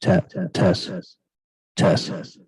Test. Test.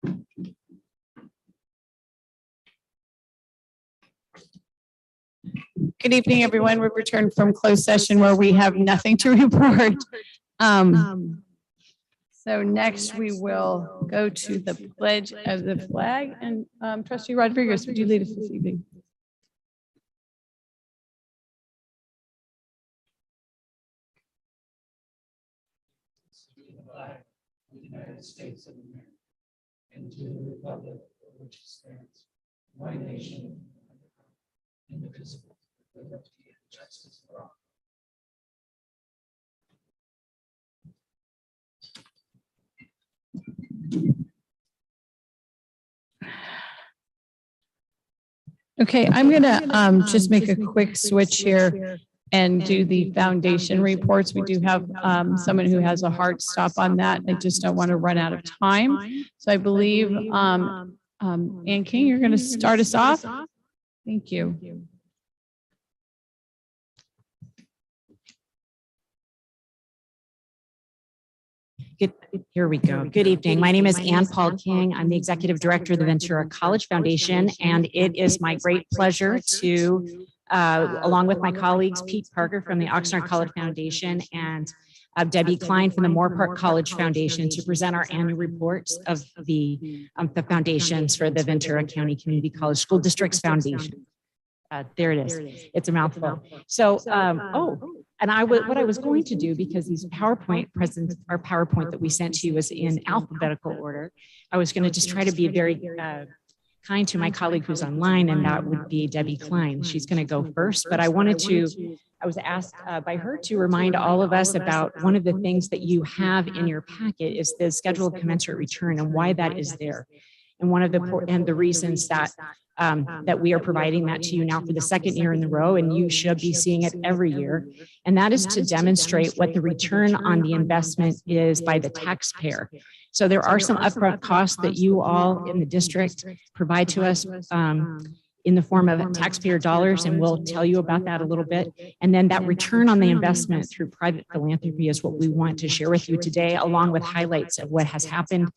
Good evening, everyone. We've returned from closed session where we have nothing to report. So next we will go to the pledge of the flag, and Trustee Rodriguez, would you lead us this evening? United States of America, and to the republic for which it stands, one nation, indivisible, with liberty and justice for all. Okay, I'm gonna just make a quick switch here and do the foundation reports. We do have someone who has a hard stop on that. I just don't want to run out of time. So I believe Ann King, you're going to start us off. Thank you. Here we go. Good evening. My name is Ann Paul King. I'm the Executive Director of the Ventura College Foundation, and it is my great pleasure to, along with my colleagues, Pete Parker from the Oxnard College Foundation and Debbie Klein from the Moore Park College Foundation, to present our annual reports of the foundations for the Ventura County Community College School District's Foundation. There it is. It's a mouthful. So, and what I was going to do, because these PowerPoint that we sent to you was in alphabetical order, I was going to just try to be very kind to my colleague who's online, and that would be Debbie Klein. She's going to go first, but I was asked by her to remind all of us about one of the things that you have in your packet is the schedule of commensurate return and why that is there. And one of the reasons that we are providing that to you now for the second year in a row, and you should be seeing it every year. And that is to demonstrate what the return on the investment is by the taxpayer. So there are some upfront costs that you all in the district provide to us in the form of taxpayer dollars, and we'll tell you about that a little bit. And then that return on the investment through private philanthropy is what we want to share with you today, along with highlights of what has happened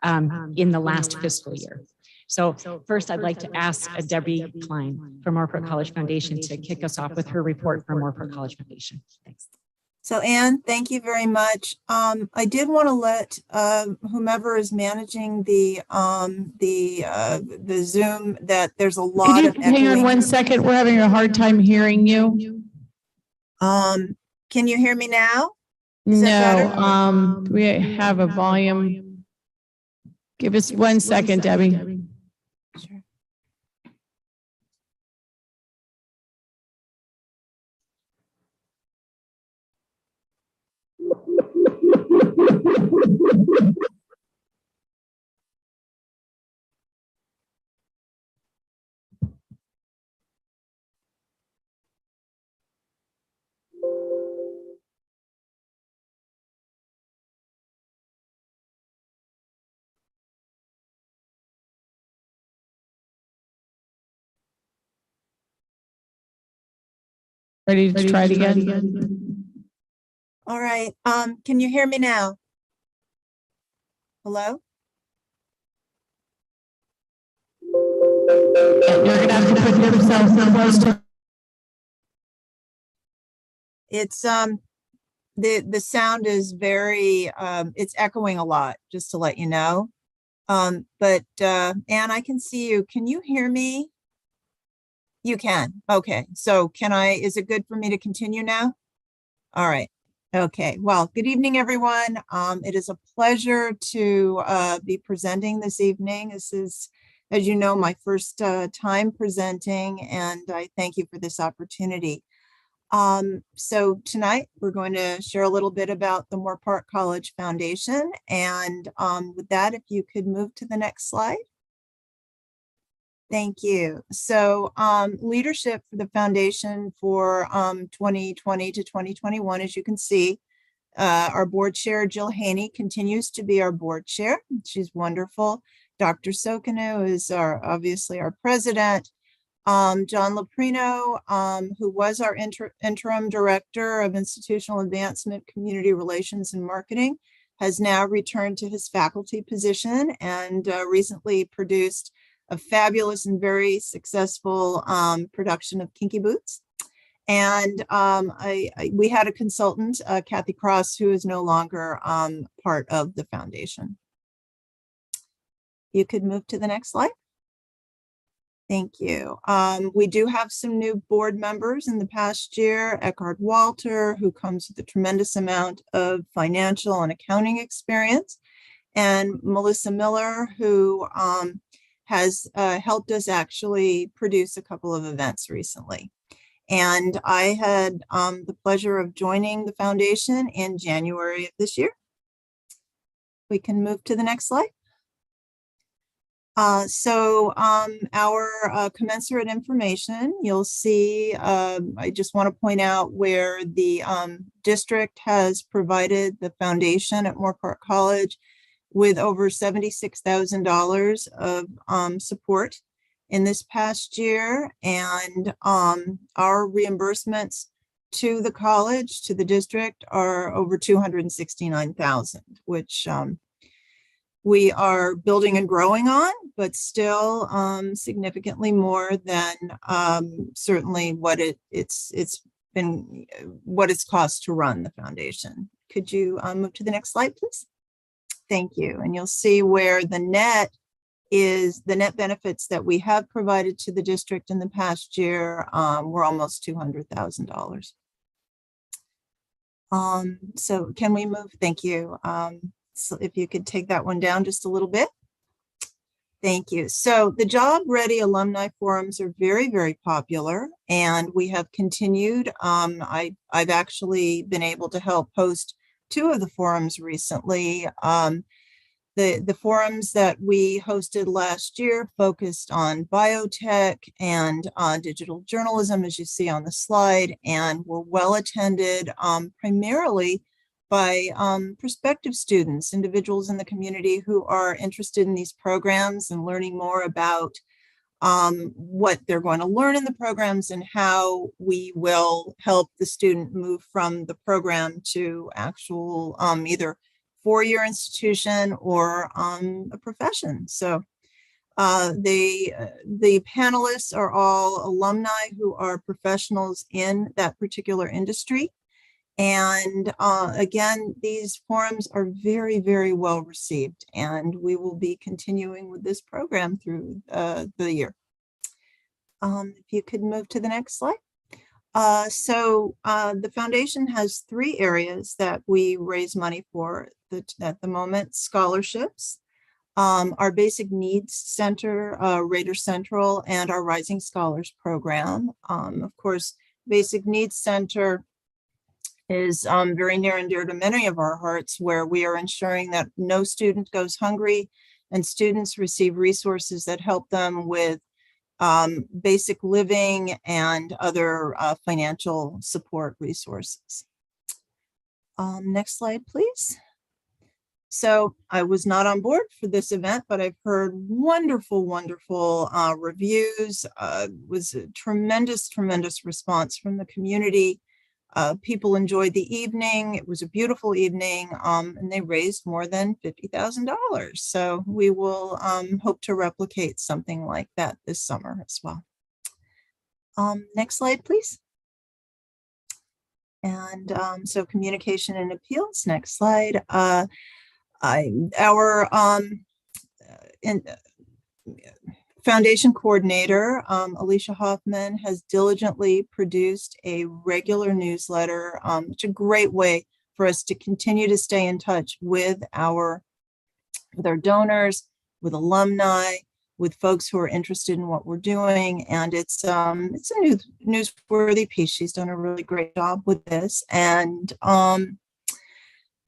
in the last fiscal year. So first, I'd like to ask Debbie Klein from Moore Park College Foundation to kick us off with her report from Moore Park College Foundation. Thanks. So Ann, thank you very much. I did want to let whomever is managing the Zoom, that there's a lot of hang on one second. We're having a hard time hearing you. Can you hear me now? No, we have a volume. Give us 1 second, Debbie. Sure. Ready to try it again? All right. Can you hear me now? Hello? You're gonna have to put yourself close to. It's the sound is very it's echoing a lot, just to let you know. But Ann, I can see you. Can you hear me? You can. Okay. So is it good for me to continue now? All right. Okay. Well, good evening, everyone. It is a pleasure to be presenting this evening. This is, as you know, my first time presenting, and I thank you for this opportunity. So tonight we're going to share a little bit about the Moore Park College Foundation. And with that, if you could move to the next slide. Thank you. So leadership for the foundation for 2020 to 2021, as you can see, our board chair, Jill Haney, continues to be our board chair. She's wonderful. Dr. Sokanu is obviously our president. John Loprino, who was our interim director of institutional advancement, community relations, and marketing, has now returned to his faculty position and recently produced a fabulous and very successful production of Kinky Boots. And we had a consultant, Kathy Cross, who is no longer part of the foundation. You could move to the next slide. Thank you. We do have some new board members in the past year. Eckhard Walter, who comes with a tremendous amount of financial and accounting experience, and Melissa Miller, who has helped us actually produce a couple of events recently. And I had the pleasure of joining the foundation in January of this year. We can move to the next slide. Our commensurate information, you'll see, I just want to point out where the district has provided the foundation at Moore Park College with over $76,000 of support in this past year. And our reimbursements to the college, to the district, are over $269,000, which we are building and growing on, but still significantly more than certainly what it's cost to run the foundation. Could you move to the next slide, please? Thank you. And you'll see where the net benefits that we have provided to the district in the past year were almost $200,000. So can we move? Thank you. So if you could take that one down just a little bit. Thank you. So the Job Ready Alumni Forums are very, very popular, and we have continued. I've actually been able to help host 2 of the forums recently. The forums that we hosted last year focused on biotech and digital journalism, as you see on the slide, and were well attended primarily by prospective students, individuals in the community who are interested in these programs and learning more about what they're going to learn in the programs and how we will help the student move from the program to actual either four-year institution or a profession. So the panelists are all alumni who are professionals in that particular industry. And again, these forums are very, very well received, and we will be continuing with this program through the year. If you could move to the next slide. The foundation has 3 areas that we raise money for at the moment: scholarships, our Basic Needs Center, Raider Central, and our Rising Scholars Program. Of course, Basic Needs Center is very near and dear to many of our hearts, where we are ensuring that no student goes hungry and students receive resources that help them with basic living and other financial support resources. Next slide, please. So I was not on board for this event, but I've heard wonderful, wonderful reviews. It was a tremendous, tremendous response from the community. People enjoyed the evening. It was a beautiful evening, and they raised more than $50,000. So we will hope to replicate something like that this summer as well. Next slide, please. And so communication and appeals, next slide. Our foundation coordinator, Alicia Hoffman, has diligently produced a regular newsletter. It's a great way for us to continue to stay in touch with our donors, with alumni, with folks who are interested in what we're doing. And it's a newsworthy piece. She's done a really great job with this. And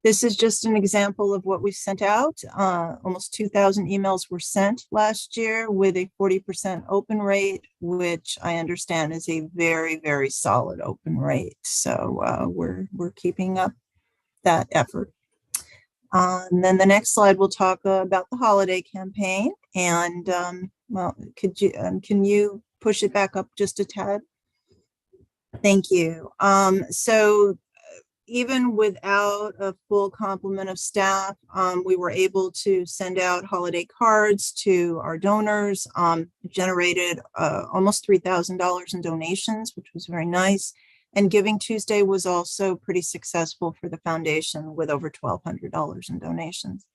this is just an example of what we've sent out. Almost 2,000 emails were sent last year with a 40% open rate, which I understand is a very, very solid open rate. So we're keeping up that effort. And then the next slide, we'll talk about the holiday campaign. And well, can you push it back up just a tad? Thank you. So even without a full complement of staff, we were able to send out holiday cards to our donors, generated almost $3,000 in donations, which was very nice. And Giving Tuesday was also pretty successful for the foundation with over $1,200 in donations.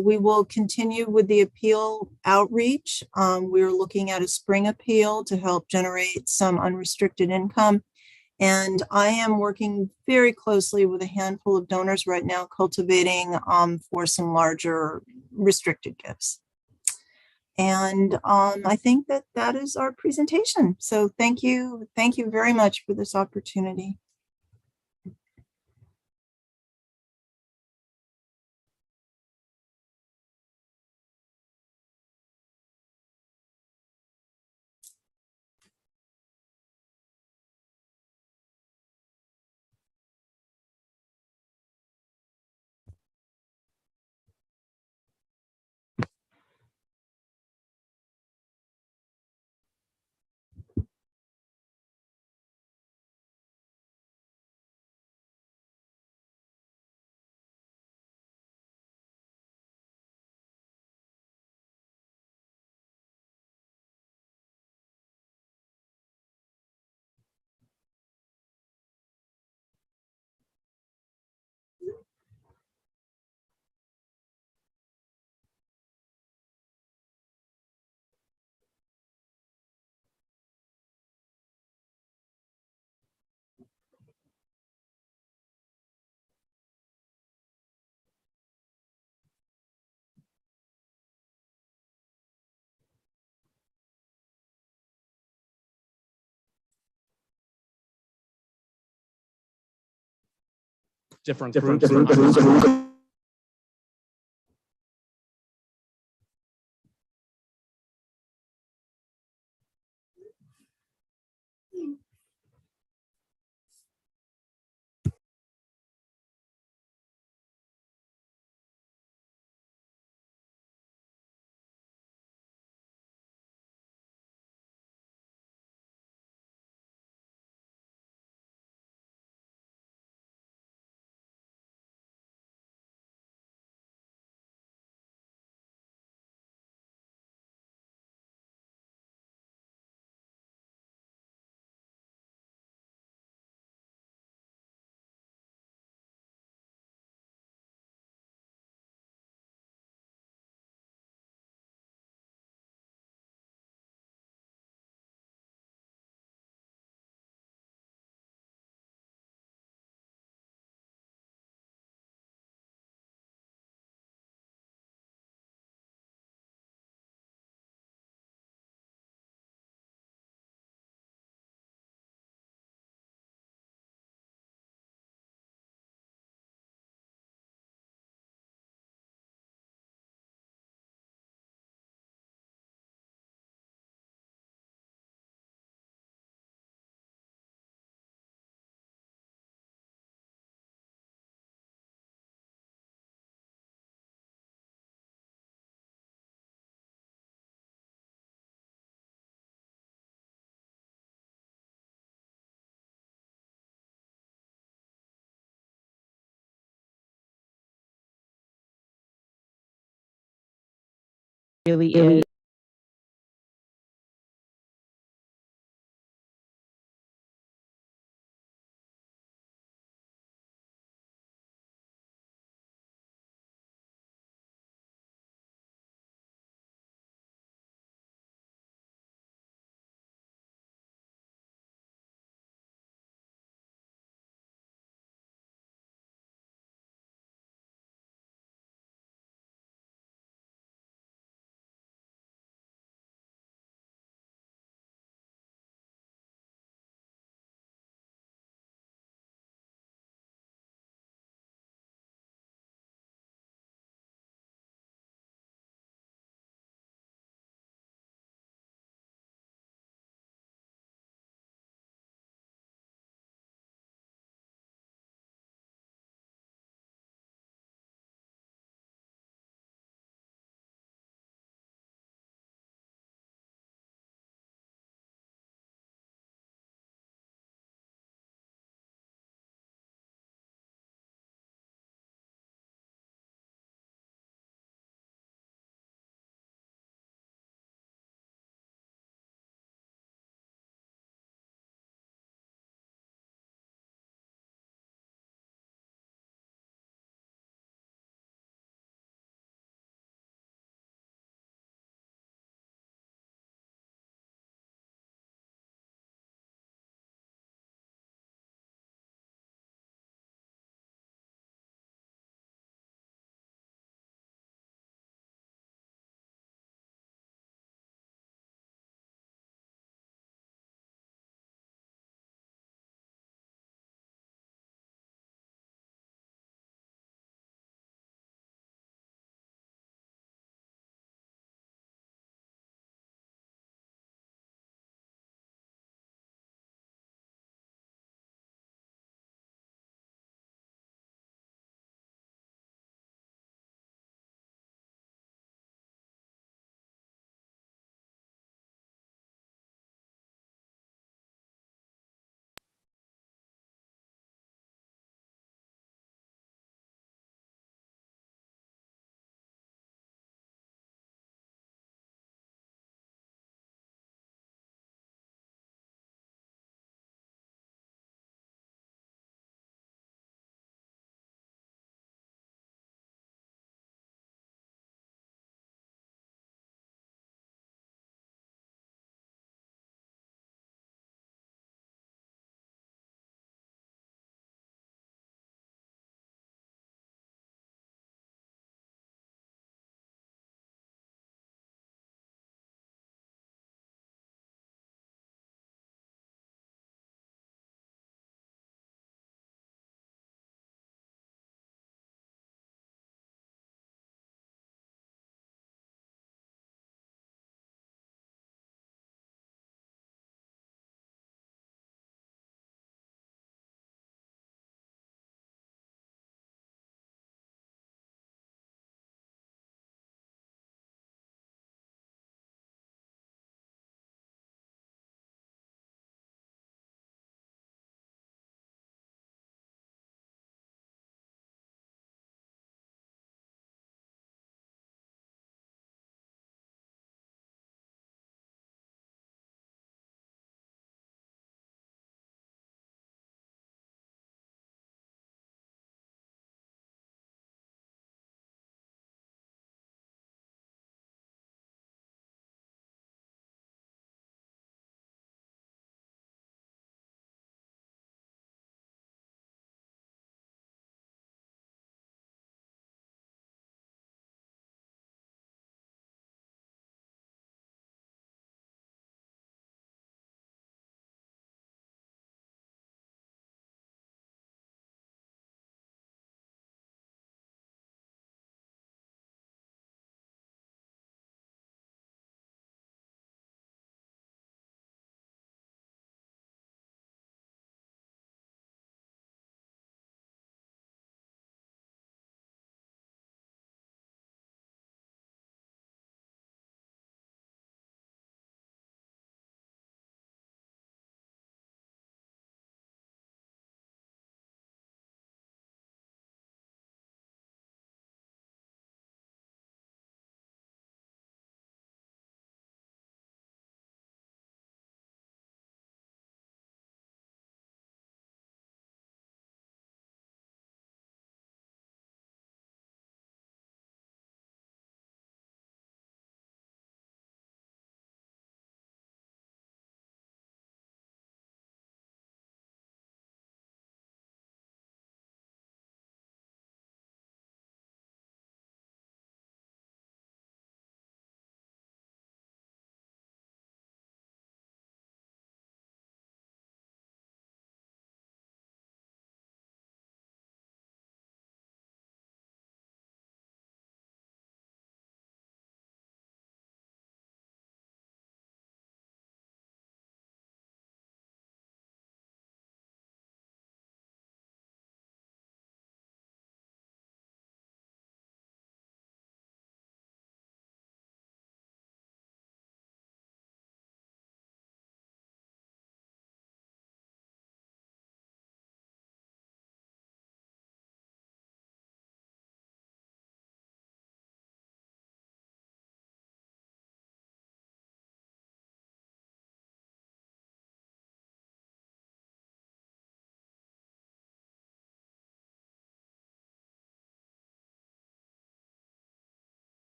We will continue with the appeal outreach. We're looking at a spring appeal to help generate some unrestricted income. And I am working very closely with a handful of donors right now, cultivating for some larger restricted gifts. And I think that that is our presentation. So thank you. Thank you very much for this opportunity. different groups. Really is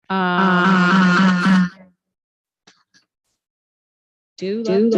Do let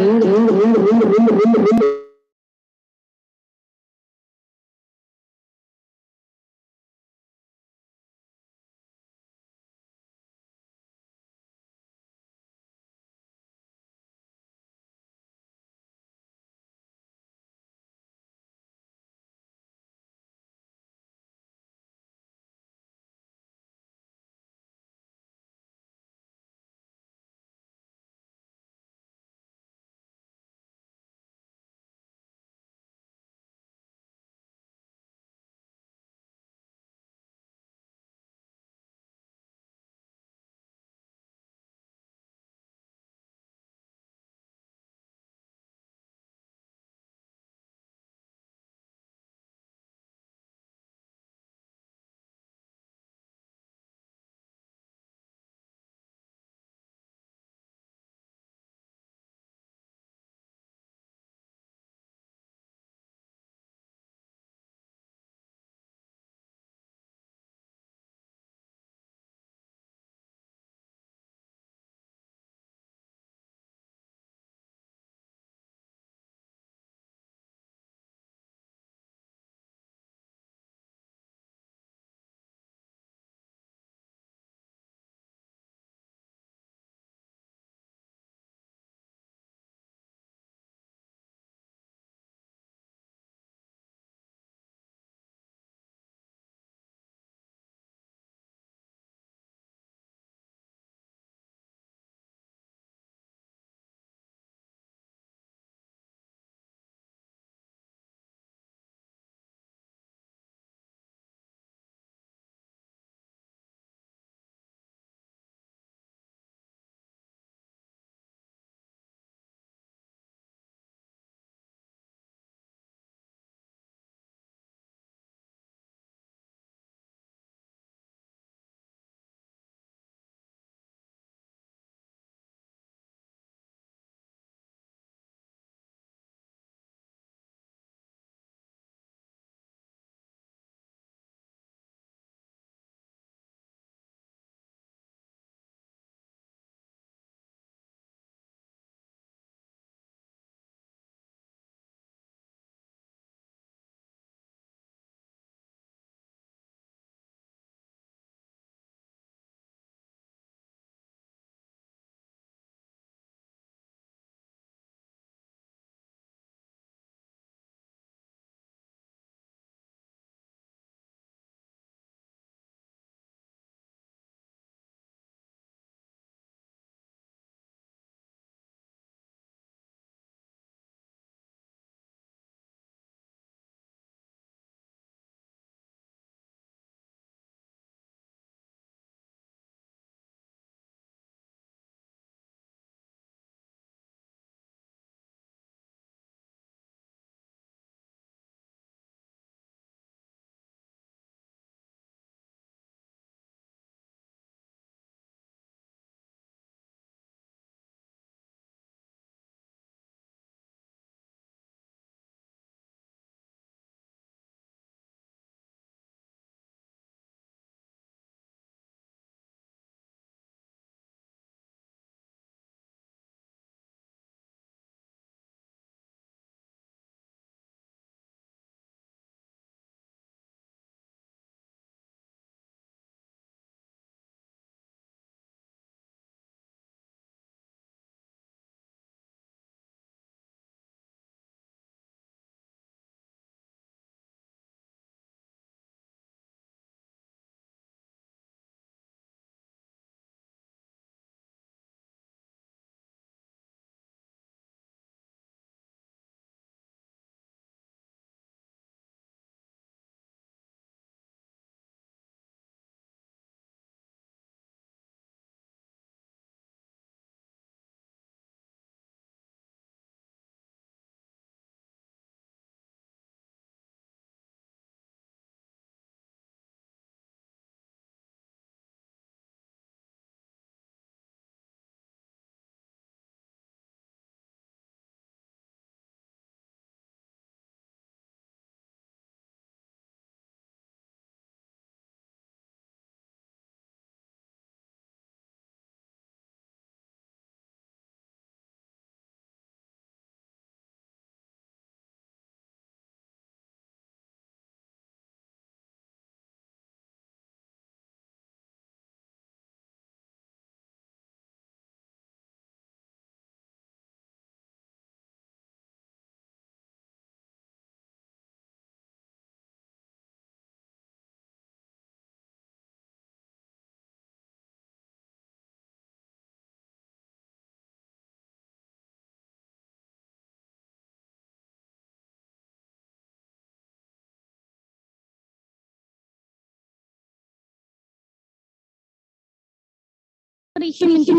human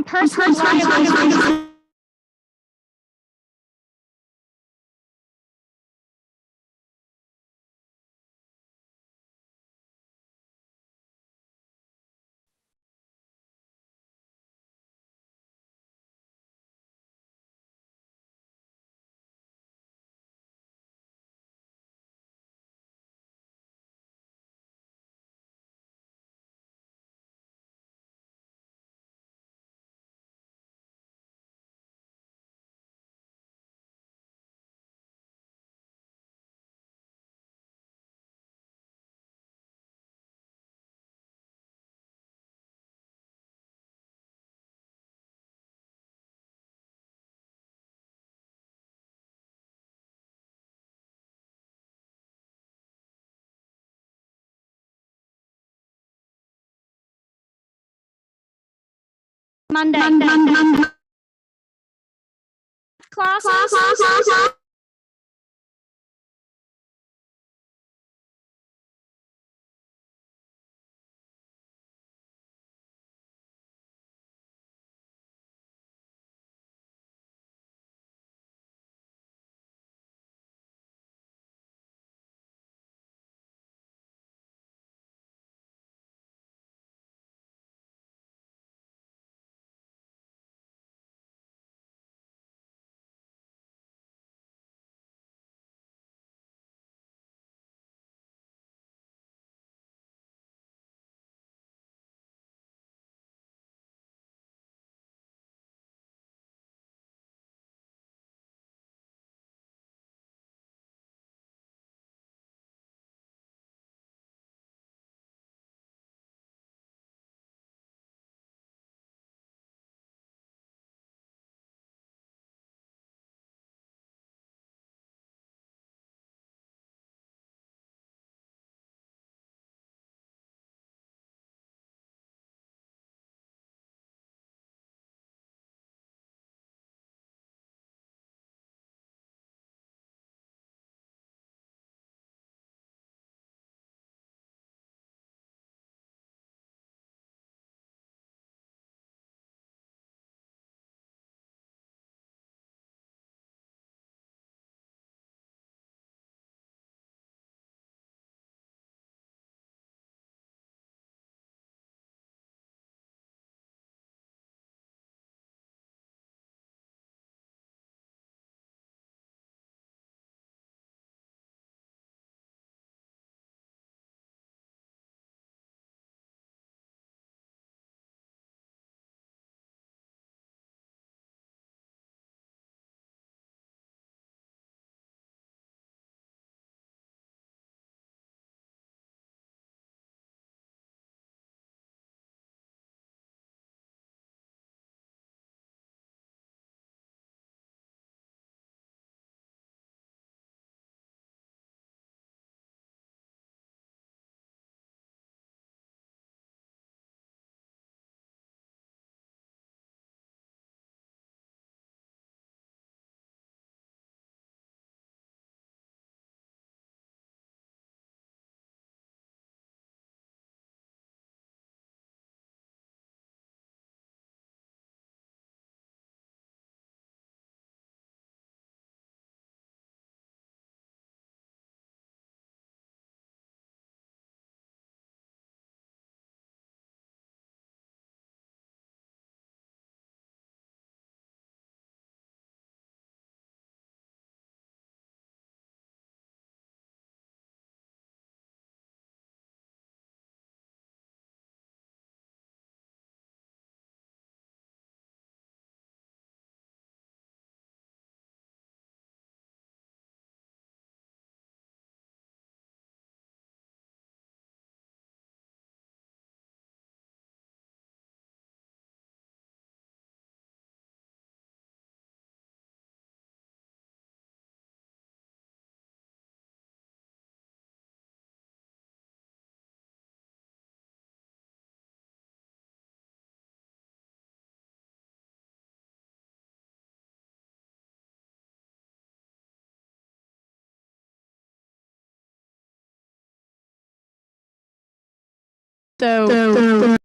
person. Monday. Classes. So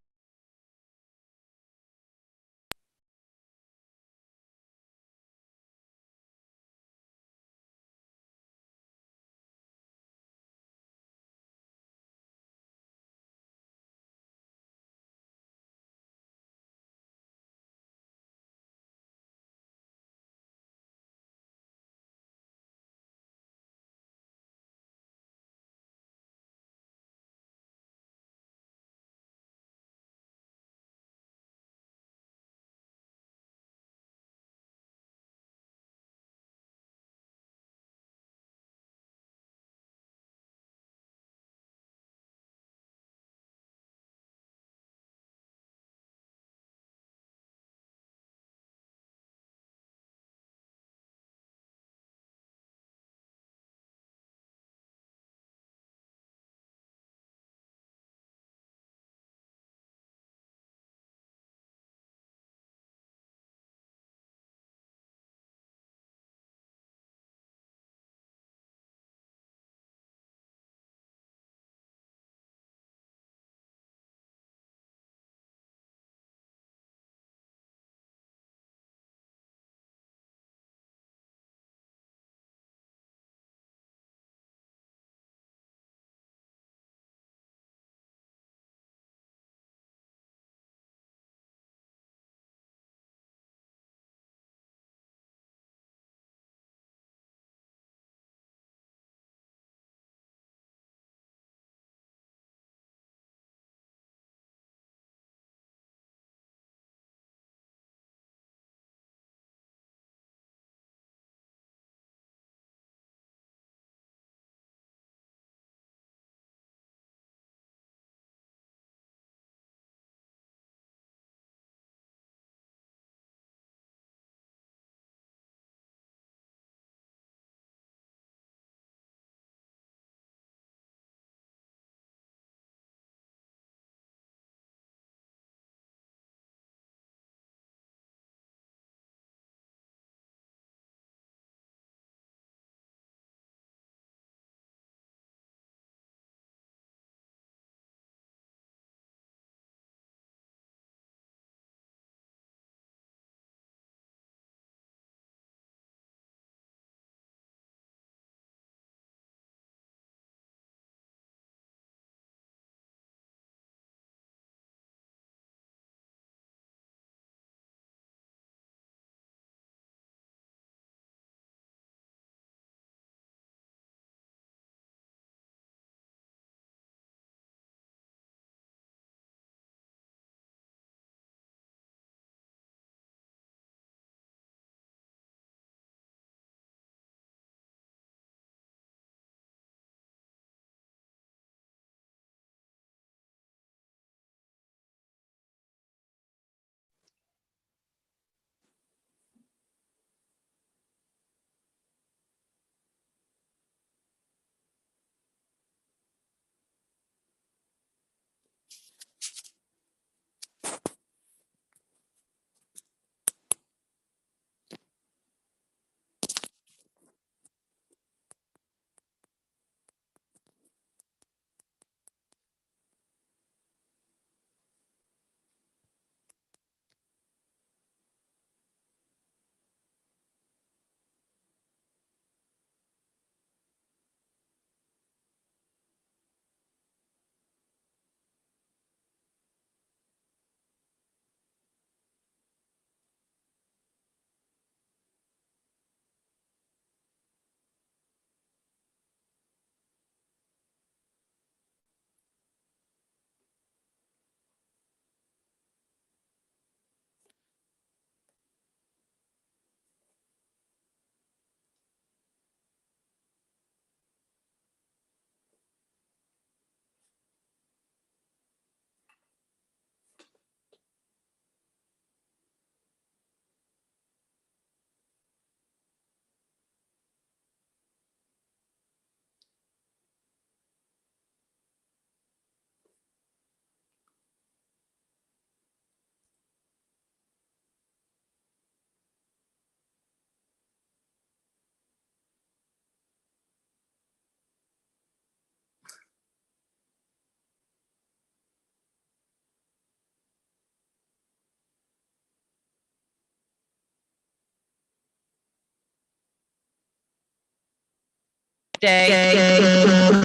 Day.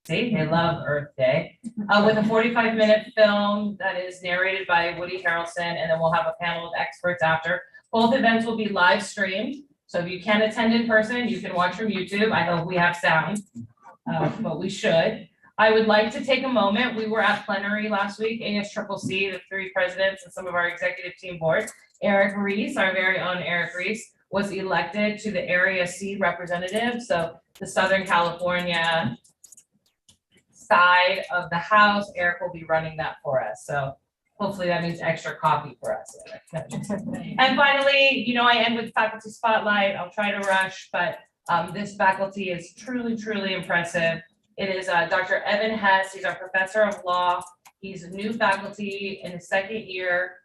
See, they love Earth Day, with a 45-minute film that is narrated by Woody Harrelson, and then we'll have a panel of experts after. Both events will be live streamed, so if you can attend in person, you can watch from YouTube. I hope we have sound, but we should. I would like to take a moment. We were at plenary last week, ASCCC, the 3 presidents and some of our executive team board. Eric Reese, our very own Eric Reese, was elected to the Area C representative, so the Southern California side of the House. Eric will be running that for us. So hopefully that means extra coffee for us. And finally, you know, I end with faculty spotlight. I'll try to rush, but this faculty is truly, truly impressive. It is Dr. Evan Hess. He's our professor of law. He's new faculty in his 2nd year.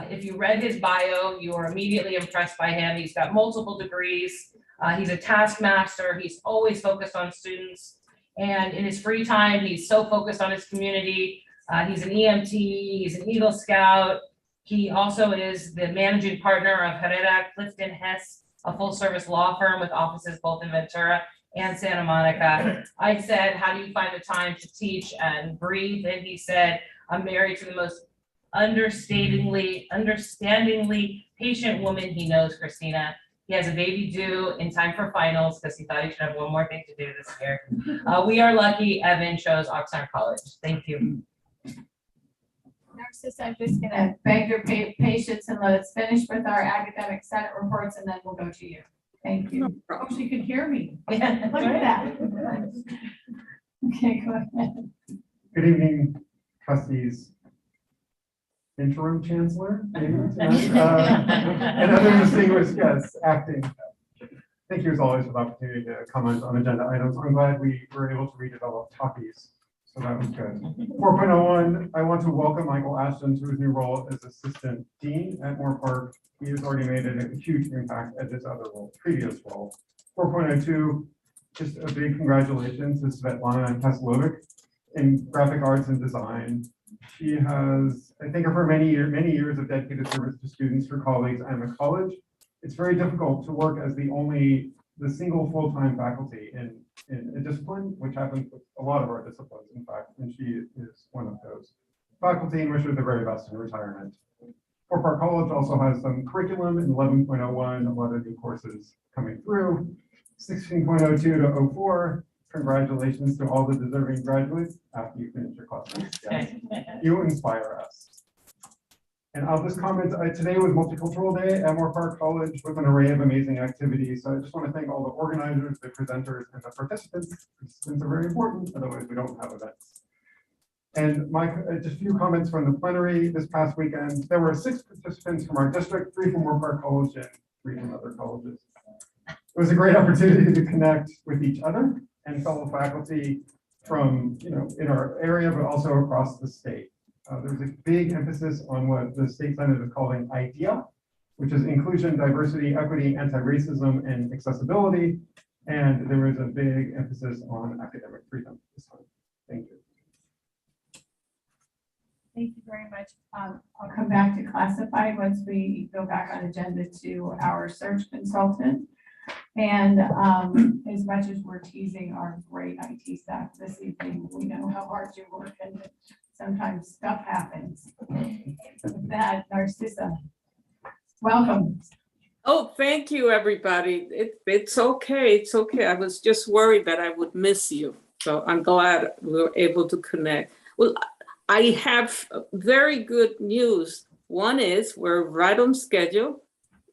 If you read his bio, you are immediately impressed by him. He's got multiple degrees. He's a taskmaster. He's always focused on students. And in his free time, he's so focused on his community. He's an EMT, he's an Eagle Scout. He also is the managing partner of Herrera Clifton Hess, a full service law firm with offices both in Ventura and Santa Monica. I said, how do you find the time to teach and breathe? And he said, I'm married to the most understandingly patient woman he knows, Christina. He has a baby due in time for finals because he thought he should have one more thing to do this year. We are lucky Evan chose Oxnard College. Thank you. Narcissa, I'm just gonna beg your patience and let us finish with our academic senate reports, and then we'll go to you. Thank you. Oh, she could hear me. Look at that. Okay, go ahead. Good evening, trustees. Interim chancellor, maybe tonight, and other distinguished guests, acting. Thank you as always for the opportunity to comment on agenda items. I'm glad we were able to redevelop Talkies, so that was good. 4.01, I want to welcome Michael Ashton to his new role as Assistant Dean at Moore Park. He has already made a huge impact at his other role, previous role. 4.02, just a big congratulations to Svetlana Kaslovic in graphic arts and design. She has, I think of her many years of dedicated service to students, her colleagues, and the college. It's very difficult to work as the single full-time faculty in a discipline, which happens with a lot of our disciplines, in fact, and she is one of those faculty and wish her the very best in retirement. Moore Park College also has some curriculum in 11.01, a lot of new courses coming through. 16.02 to 04. Congratulations to all the deserving graduates after you finish your classes. Yes. You inspire us. And I'll just comment, today was Multicultural Day at Moore Park College with an array of amazing activities. So I just want to thank all the organizers, the presenters, and the participants. Participants are very important, otherwise we don't have events. And just a few comments from the plenary this past weekend. There were 6 participants from our district, 3 from Moore Park College and 3 from other colleges. It was a great opportunity to connect with each other and fellow faculty from, in our area, but also across the state. There's a big emphasis on what the state senate is calling IDEA, which is inclusion, diversity, equity, anti-racism, and accessibility. And there was a big emphasis on academic freedom this time. Thank you. Thank you very much. I'll come back to classified once we go back on agenda to our search consultant. And as much as we're teasing our great IT staff this evening, we know how hard you work and sometimes stuff happens. With that, Narcissa, welcome. Oh, thank you, everybody. It's okay. It's okay. I was just worried that I would miss you. So I'm glad we were able to connect. Well, I have very good news. One is we're right on schedule.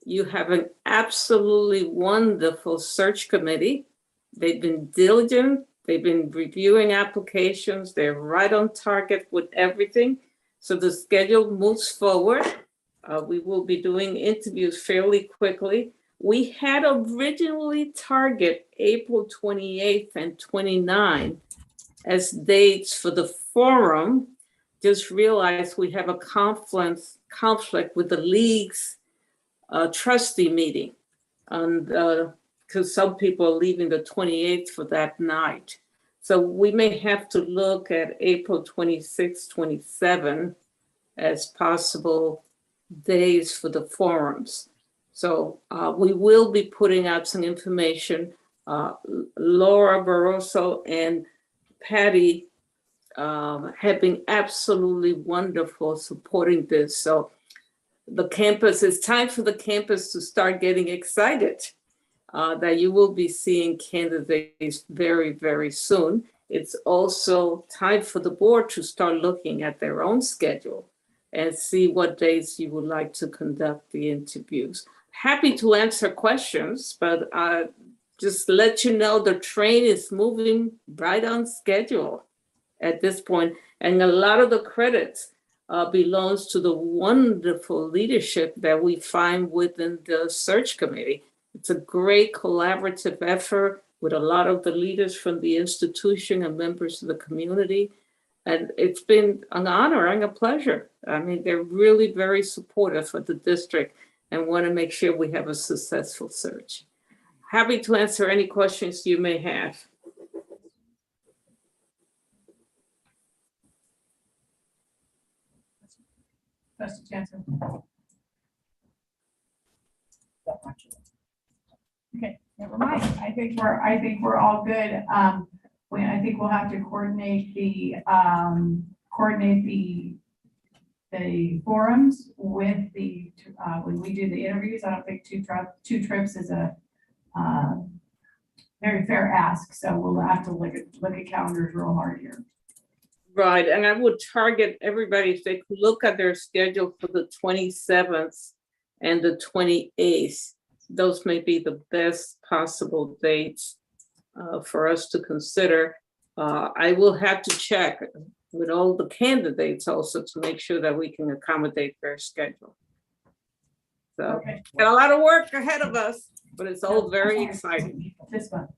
You have an absolutely wonderful search committee. They've been diligent. They've been reviewing applications. They're right on target with everything. So the schedule moves forward. We will be doing interviews fairly quickly. We had originally targeted April 28th and 29th as dates for the forum. Just realized we have a conflict with the league's trustee meeting, and because some people are leaving the 28th for that night. So we may have to look at April 26, 27 as possible days for the forums. So we will be putting out some information Laura Barroso and Patty have been absolutely wonderful supporting this. So the campus, it's time for the campus to start getting excited that you will be seeing candidates very, very soon. It's also time for the board to start looking at their own schedule and see what days you would like to conduct the interviews. Happy to answer questions, but just let you know the train is moving right on schedule at this point. And a lot of the credits belongs to the wonderful leadership that we find within the search committee. It's a great collaborative effort with a lot of the leaders from the institution and members of the community. And it's been an honor and a pleasure. I mean, they're really very supportive of the district and want to make sure we have a successful search. Happy to answer any questions you may have. Trustee Chancellor. Okay, never mind. I think we're all good. I think we'll have to coordinate the forums with the when we do the interviews. I don't think two trips is a very fair ask. So we'll have to look at calendars real hard here. Right, and I would target everybody if they could look at their schedule for the 27th and the 28th. Those may be the best possible dates for us to consider. I will have to check with all the candidates also to make sure that we can accommodate their schedule. So, Okay. got a lot of work ahead of us, but it's all very exciting. This one.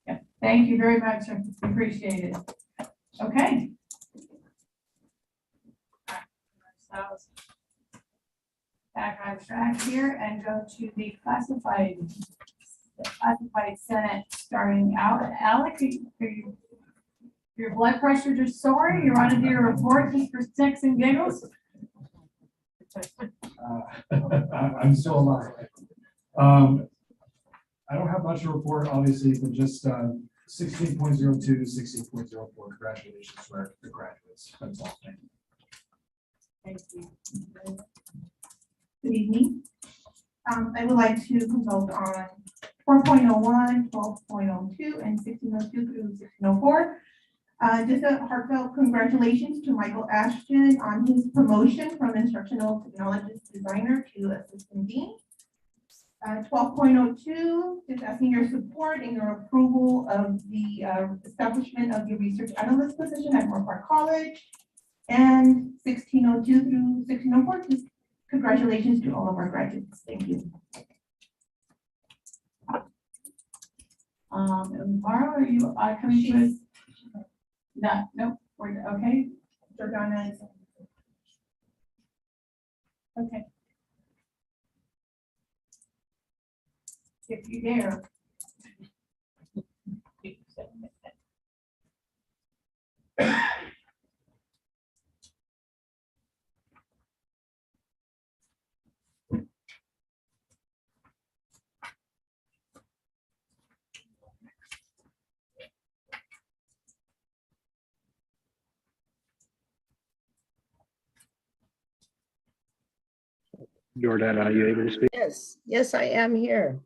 Yeah, thank you very much. I appreciate it. Okay. Back on track here and go to the classified Senate starting out. Alec, your blood pressure just soaring? You want to do your report just for sticks and giggles? I'm still alive. I don't have much to report, obviously, but just 16.02, 16.04. Congratulations to the graduates. That's all. Thank you. Thank you. Good evening. I would like to consult on 4.01, 12.02, and 16.02 through 16.04. Just a heartfelt congratulations to Michael Ashton on his promotion from instructional technologist designer to assistant dean. 12.02, just asking your support and your approval of the establishment of the research analyst position at Moore Park College. And 16.02 through 16.04, just congratulations to all of our graduates. Thank you. Mara, are you coming to us? No, nope, we're okay. Jordana is. Okay. If you dare. Jordan, are you able to speak? Yes, I am here.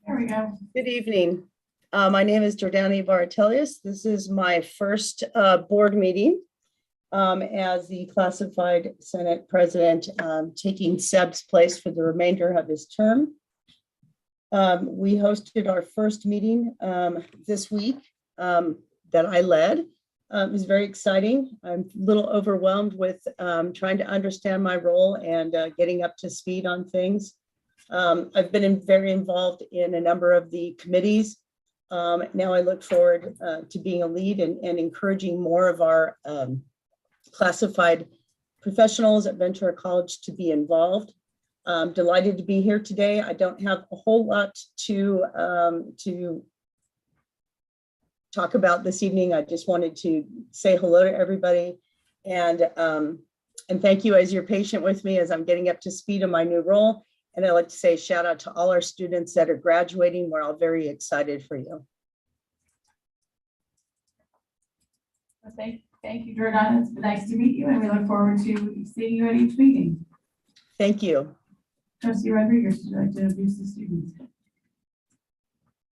There we go. Good evening. My name is Jordana Baratelius. This is my first board meeting as the classified Senate president, taking Seb's place for the remainder of his term. We hosted our first meeting this week that I led. It was very exciting. I'm a little overwhelmed with trying to understand my role and getting up to speed on things. I've been very involved in a number of the committees. Now I look forward to being a lead and encouraging more of our classified professionals at Ventura College to be involved. I'm delighted to be here today. I don't have a whole lot to talk about this evening. I just wanted to say hello to everybody and thank you as you're patient with me as I'm getting up to speed in my new role. And I'd like to say shout out to all our students that are graduating. We're all very excited for you. Well, thank you, Jordana. It's been nice to meet you, and we look forward to seeing you at each meeting. Thank you. Trustee Rodriguez, would you like to introduce the students?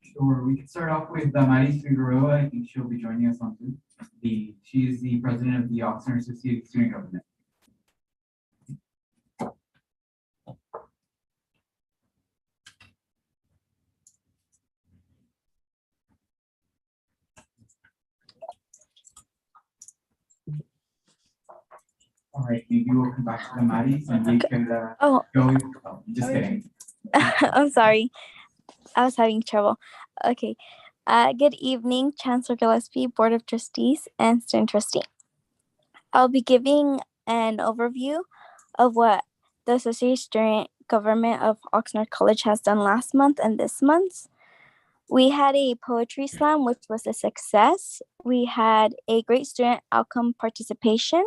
Sure, we can start off with Maris Figueroa. I think she'll be joining us on Zoom. She is the president of the Oxnard Associated Student Government. All right, maybe we'll come back to the Maris and we can Oh, go. Oh, just kidding. I'm sorry. I was having trouble. Okay. Good evening, Chancellor Gillespie, Board of Trustees, and Student Trustee. I'll be giving an overview of what the Associated Student Government of Oxnard College has done last month and this month. We had a poetry slam, which was a success. We had a great student outcome participation,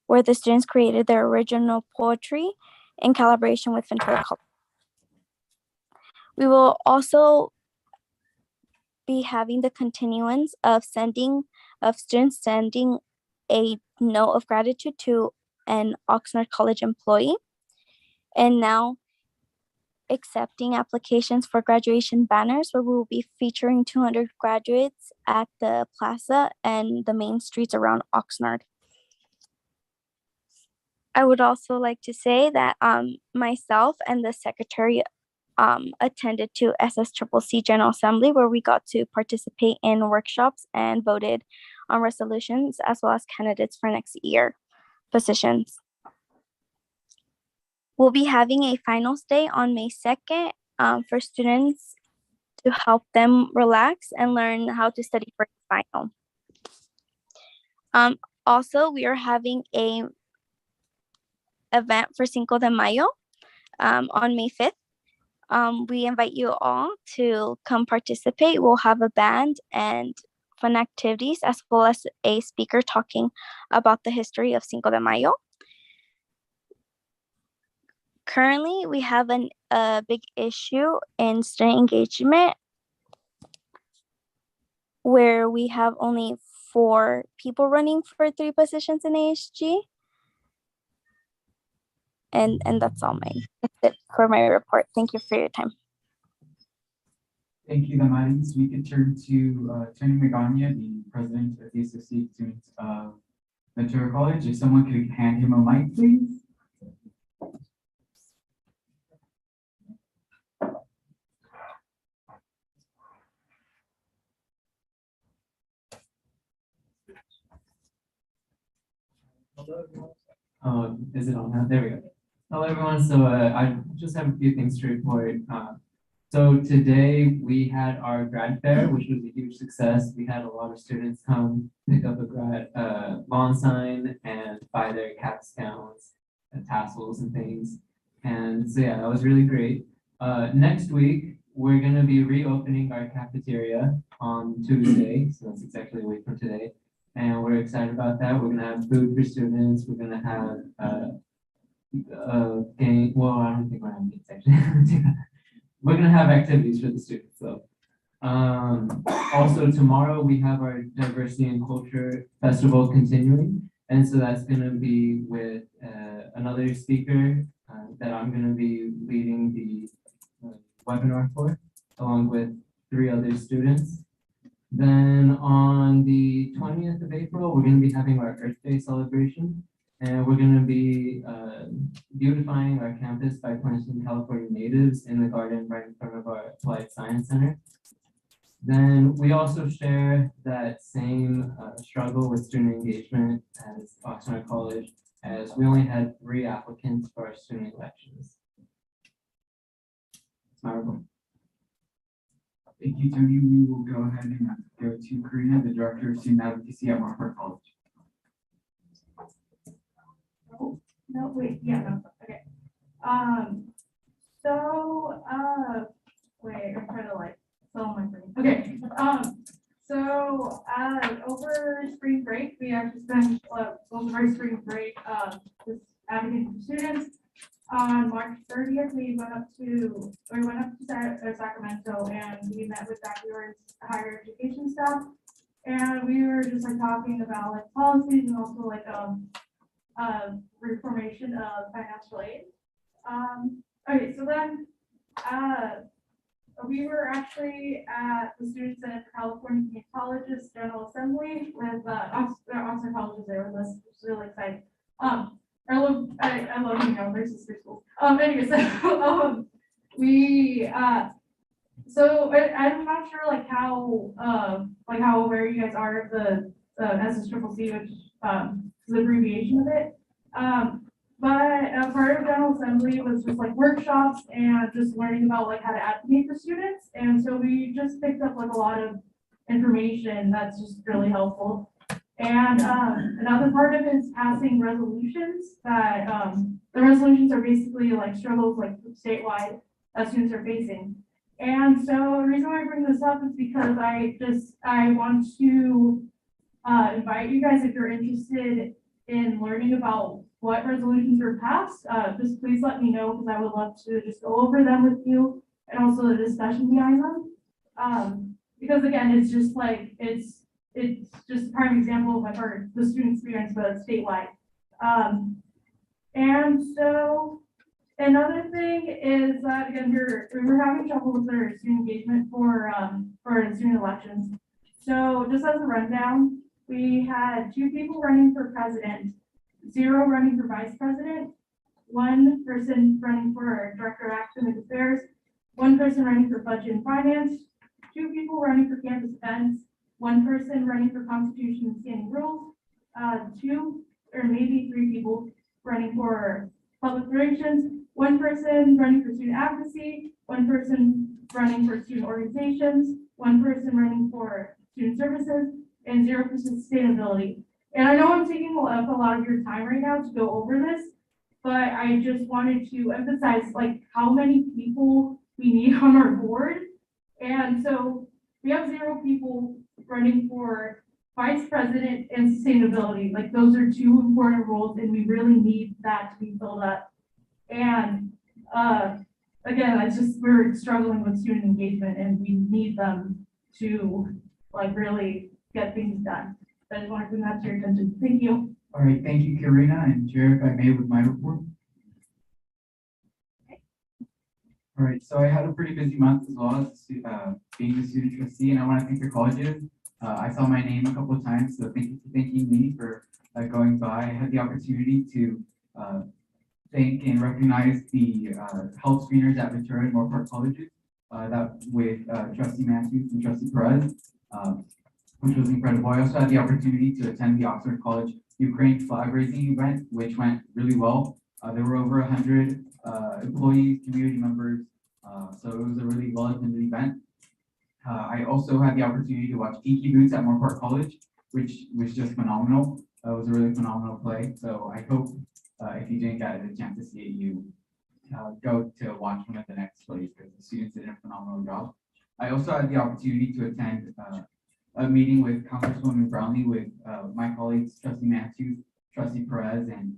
where the students created their original poetry in collaboration with Ventura College. We will also be having the continuance of students sending a note of gratitude to an Oxnard College employee, and now accepting applications for graduation banners, where we will be featuring 200 graduates at the plaza and the main streets around Oxnard. I would also like to say that myself and the secretary attended to SSCCC General Assembly, where we got to participate in workshops and voted on resolutions as well as candidates for next year positions. We'll be having a finals day on May 2nd for students to help them relax and learn how to study for the final. Also, we are having a event for Cinco de Mayo on May 5th. We invite you all to come participate. We'll have a band and fun activities, as well as a speaker talking about the history of Cinco de Mayo. Currently, we have a big issue in student engagement, where we have only 4 people running for 3 positions in ASG. And that's it for my report. Thank you for your time. Thank you, Damaris. We could turn to Tony Magana, the president of the Associated Students of Ventura College. If someone could hand him a mic, please. Is it on now? There we go. Hello, everyone. So I just have a few things to report. So today we had our grad fair, which was a huge success. We had a lot of students come pick up a grad lawn sign and buy their caps, gowns, and tassels and things. And so yeah, that was really great. Next week, we're going to be reopening our cafeteria on Tuesday. So that's exactly a week from today. And we're excited about that. We're going to have food for students. We're going to have game. Well, I don't think we're having games actually. We're going to have activities for the students. So also tomorrow we have our Diversity and Culture Festival continuing. And so that's going to be with another speaker that I'm going to be leading the webinar for, along with 3 other students. Then on the 20th of April, we're going to be having our Earth Day celebration, and we're going to be beautifying our campus by planting California natives in the garden right in front of our Applied Science Center. Then we also share that same struggle with student engagement as Oxnard College, as we only had 3 applicants for our student elections. That's my report. Thank you, Tony. We will go ahead and go to Karina, the Director of Student Advocacy at Marquardt College. Oh, no, wait, yeah, no, okay. Wait, I'm trying to like fill my brain. Okay, over spring break, we actually spent over spring break just advocating for students. on March 30th, we went up to Sacramento and we met with Backyard's higher education staff. And we were just like talking about like policies and also like reformation of financial aid. Okay, so then we were actually at the Student Senate for California Community Colleges General Assembly with Oxford Colleges there with us, which is really exciting. I love their sister schools. Anyway, so we so I'm not sure like how aware you guys are of the SSCCC, which is the abbreviation of it. But part of General Assembly was just like workshops and just learning about like how to advocate for students. And so we just picked up like a lot of information that's just really helpful. And another part of it is passing resolutions that the resolutions are basically like struggles like statewide that students are facing. And so the reason why I bring this up is because I want to invite you guys, if you're interested in learning about what resolutions were passed, just please let me know because I would love to just go over them with you and also the discussion behind them. Because again, it's just like, it's just a prime example of like the student experience, but statewide. And so another thing is that again, we were having trouble with our student engagement for the student elections. So just as a rundown, we had 2 people running for president, 0 running for vice president, 1 person running for director of academic affairs, 1 person running for budget and finance, 2 people running for campus events, 1 person running for constitution and standing rules, 2 or maybe 3 people running for public relations, 1 person running for student advocacy, 1 person running for student organizations, 1 person running for student services, and 0 for sustainability. And I know I'm taking up a lot of your time right now to go over this, but I just wanted to emphasize like how many people we need on our board. And so we have 0 people running for vice president and sustainability. Like those are 2 important roles and we really need that to be filled up. And again, it's just, we're struggling with student engagement and we need them to like really get things done. So I just want to bring that to your attention. Thank you. All right, thank you, Karina, and Chair, if I may, with my report. All right, so I had a pretty busy month as well as being the student trustee, and I want to thank the colleges. I saw my name a couple of times, so thank you for thanking me for going by. I had the opportunity to thank and recognize the health screeners at Ventura and Moore Park colleges that with Trustee Matthews and Trustee Perez, which was incredible. I also had the opportunity to attend the Oxford College Ukraine flag raising event, which went really well. There were over 100 employees, community members, so it was a really well-attended event. I also had the opportunity to watch Geeky Boots at Moore Park College, which was just phenomenal. It was a really phenomenal play. So I hope if you didn't get a chance to see it, you go to watch one of the next plays because the students did a phenomenal job. I also had the opportunity to attend a meeting with Congresswoman Brownlee with my colleagues, Trustee Matthews, Trustee Perez, and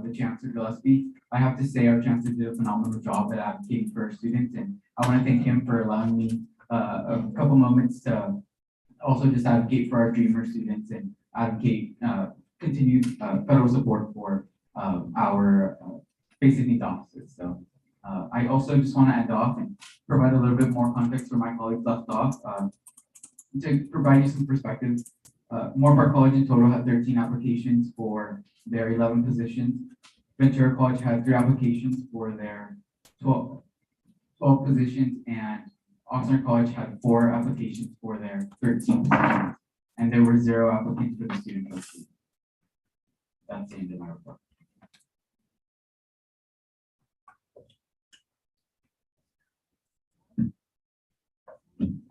the Chancellor Gillespie. I have to say our Chancellor did a phenomenal job at advocating for our students, and I want to thank him for allowing me a couple moments to also just advocate for our Dreamer students and advocate continued federal support for our basic needs offices. So I also just want to end off and provide a little bit more context where my colleagues left off. To provide you some perspective, Moore Park College in total had 13 applications for their 11 positions. Ventura College had 3 applications for their 12 positions, and Oxnard College had 4 applications for their 13 positions, and there were 0 applicants for the student trustee. That's the end of my report.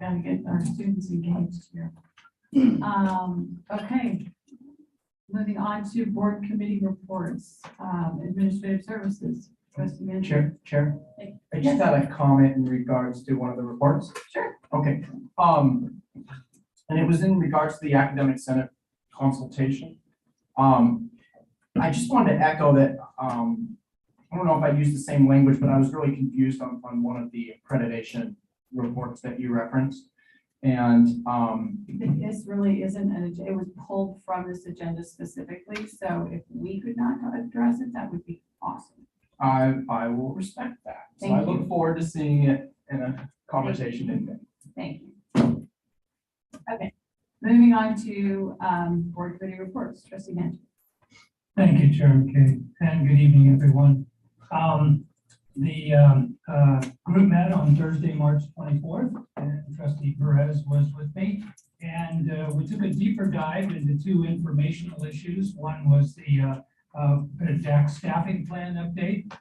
Gotta get our students engaged here. Okay. Moving on to board committee reports, administrative services. Trustee Mann. Chair, I just had a comment in regards to one of the reports. Sure. Okay, and it was in regards to the academic senate consultation. I just wanted to echo that, I don't know if I used the same language, but I was really confused on one of the accreditation reports that you referenced. And This really isn't, it was pulled from this agenda specifically, so if we could not address it, that would be awesome. I will respect that. So I Thank look you. forward to seeing it in a conversation in May. Thank you. Okay, moving on to board committee reports. Trustee Henry. Thank you, Chair McKay, and good evening, everyone. The group met on Thursday, March 24th, and Trustee Perez was with me. And we took a deeper dive into two informational issues. One was the DAC staffing plan update,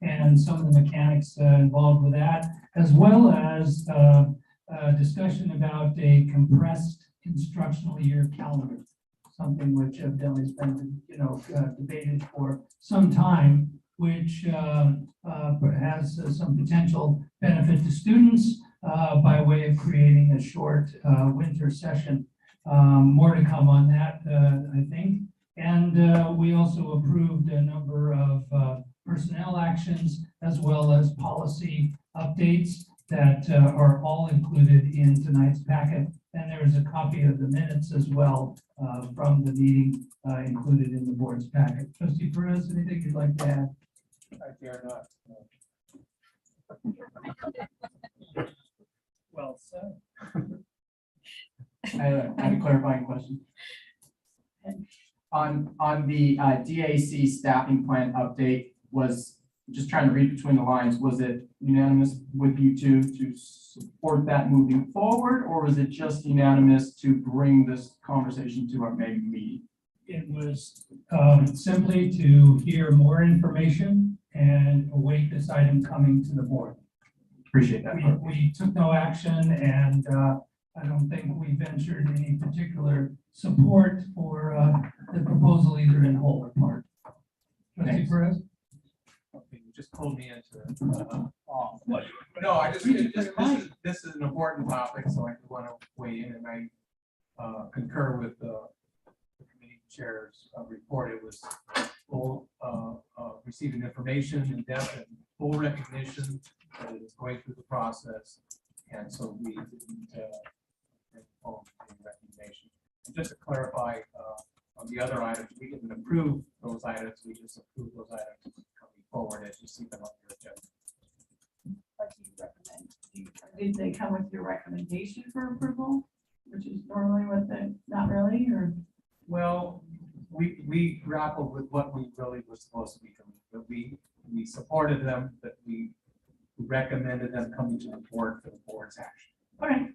and some of the mechanics involved with that, as well as a discussion about a compressed instructional year calendar, something which evidently has been, debated for some time, which has some potential benefit to students by way of creating a short winter session. More to come on that, I think. And we also approved a number of personnel actions as well as policy updates that are all included in tonight's packet. And there is a copy of the minutes as well from the meeting included in the board's packet. Trustee Perez, anything you'd like to add? I dare not. Well said. I had a clarifying question. On the DAC staffing plan update, was just trying to read between the lines, was it unanimous with you two to support that moving forward, or was it just unanimous to bring this conversation to our May meeting? It was simply to hear more information and await this item coming to the board. Appreciate that. We took no action, and I don't think we ventured any particular support for the proposal either in whole or part. Trustee Perez? Okay, you just pulled me into it. No, I just, this is an important topic, so I want to weigh in, and I concur with the committee chair's report. It was full, receiving information in depth and full recognition that it is going through the process, and so we didn't bring forward any recommendation. And just to clarify, on the other items, we didn't approve those items, we just approved those items coming forward as you see them on your agenda. What do you recommend? Did they come with your recommendation for approval, which is normally what the, not really, or? Well, we grappled with what we really were supposed to be doing, but we supported them, but we recommended them coming to the board for the board's action. Okay.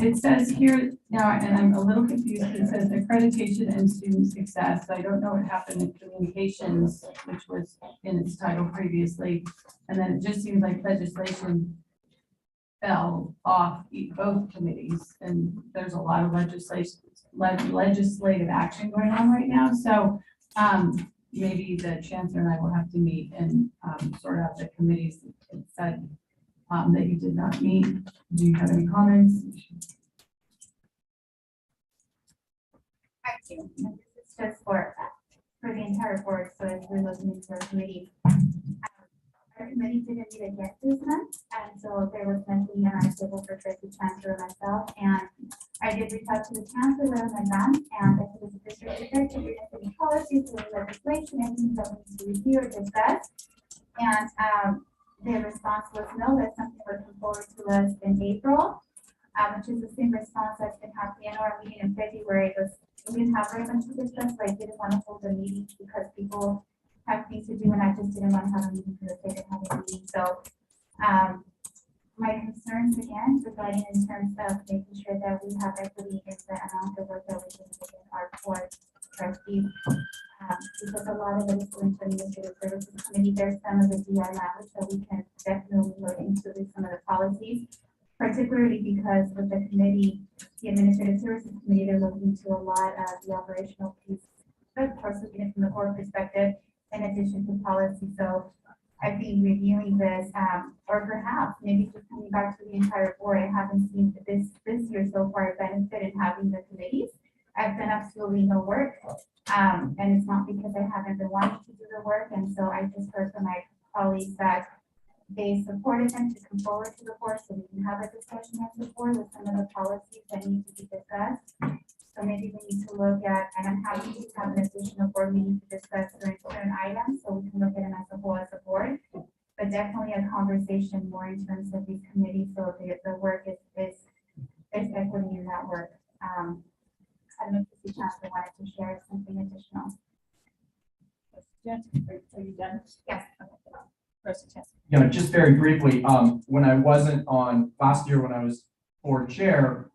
It says here now, and I'm a little confused, it says accreditation and student success. I don't know what happened in communications, which was in its title previously. And then it just seems like legislation fell off both committees, and there's a lot of legislative action going on right now. So maybe the chancellor and I will have to meet and sort out the committees that said that you did not meet. Do you have any comments? I do. This is just for the entire board, so if we're looking into our committee. Our committee didn't meet again this month, and so there was nothing on our table for trustee chancellor and myself, and I did reach out to the chancellor in advance, and I was the district executive, we have any policies, any legislation, anything that we need to review or discuss, and the response was no, that's something we're looking forward to us in April, which is the same response that's been happening in our meeting in February. We didn't have very much to discuss, but I didn't want to hold a meeting because people have things to do, and I just didn't want to have a meeting for the sake of having a meeting. So my concerns again regarding in terms of making sure that we have equity in the amount of work that we can do in our board trustees. Because a lot of it is going to administrative services committee. There's some of the DI language that we can definitely look into with some of the policies, particularly because with the committee, the administrative services committee, they're looking to a lot of the operational piece, of course, looking at it from the board perspective, in addition to policy. So I think reviewing this, or perhaps maybe just coming back to the entire board, I haven't seen this year so far a benefit in having the committees I've done absolutely no work. And it's not because I haven't been wanting to do the work. And so I just heard from my colleagues that they supported them to come forward to the board so we can have a discussion as the board with some of the policies that need to be discussed. So maybe we need to look at, and I'm happy to have an additional board meeting to discuss certain items, so we can look at them as a whole as a board. But definitely a conversation more in terms of these committees, so the work is equity in that work. I don't know if this is Chancellor wanted to share something additional. Are you done? Yes. Yeah, just very briefly, when I wasn't on last year, when I was board chair,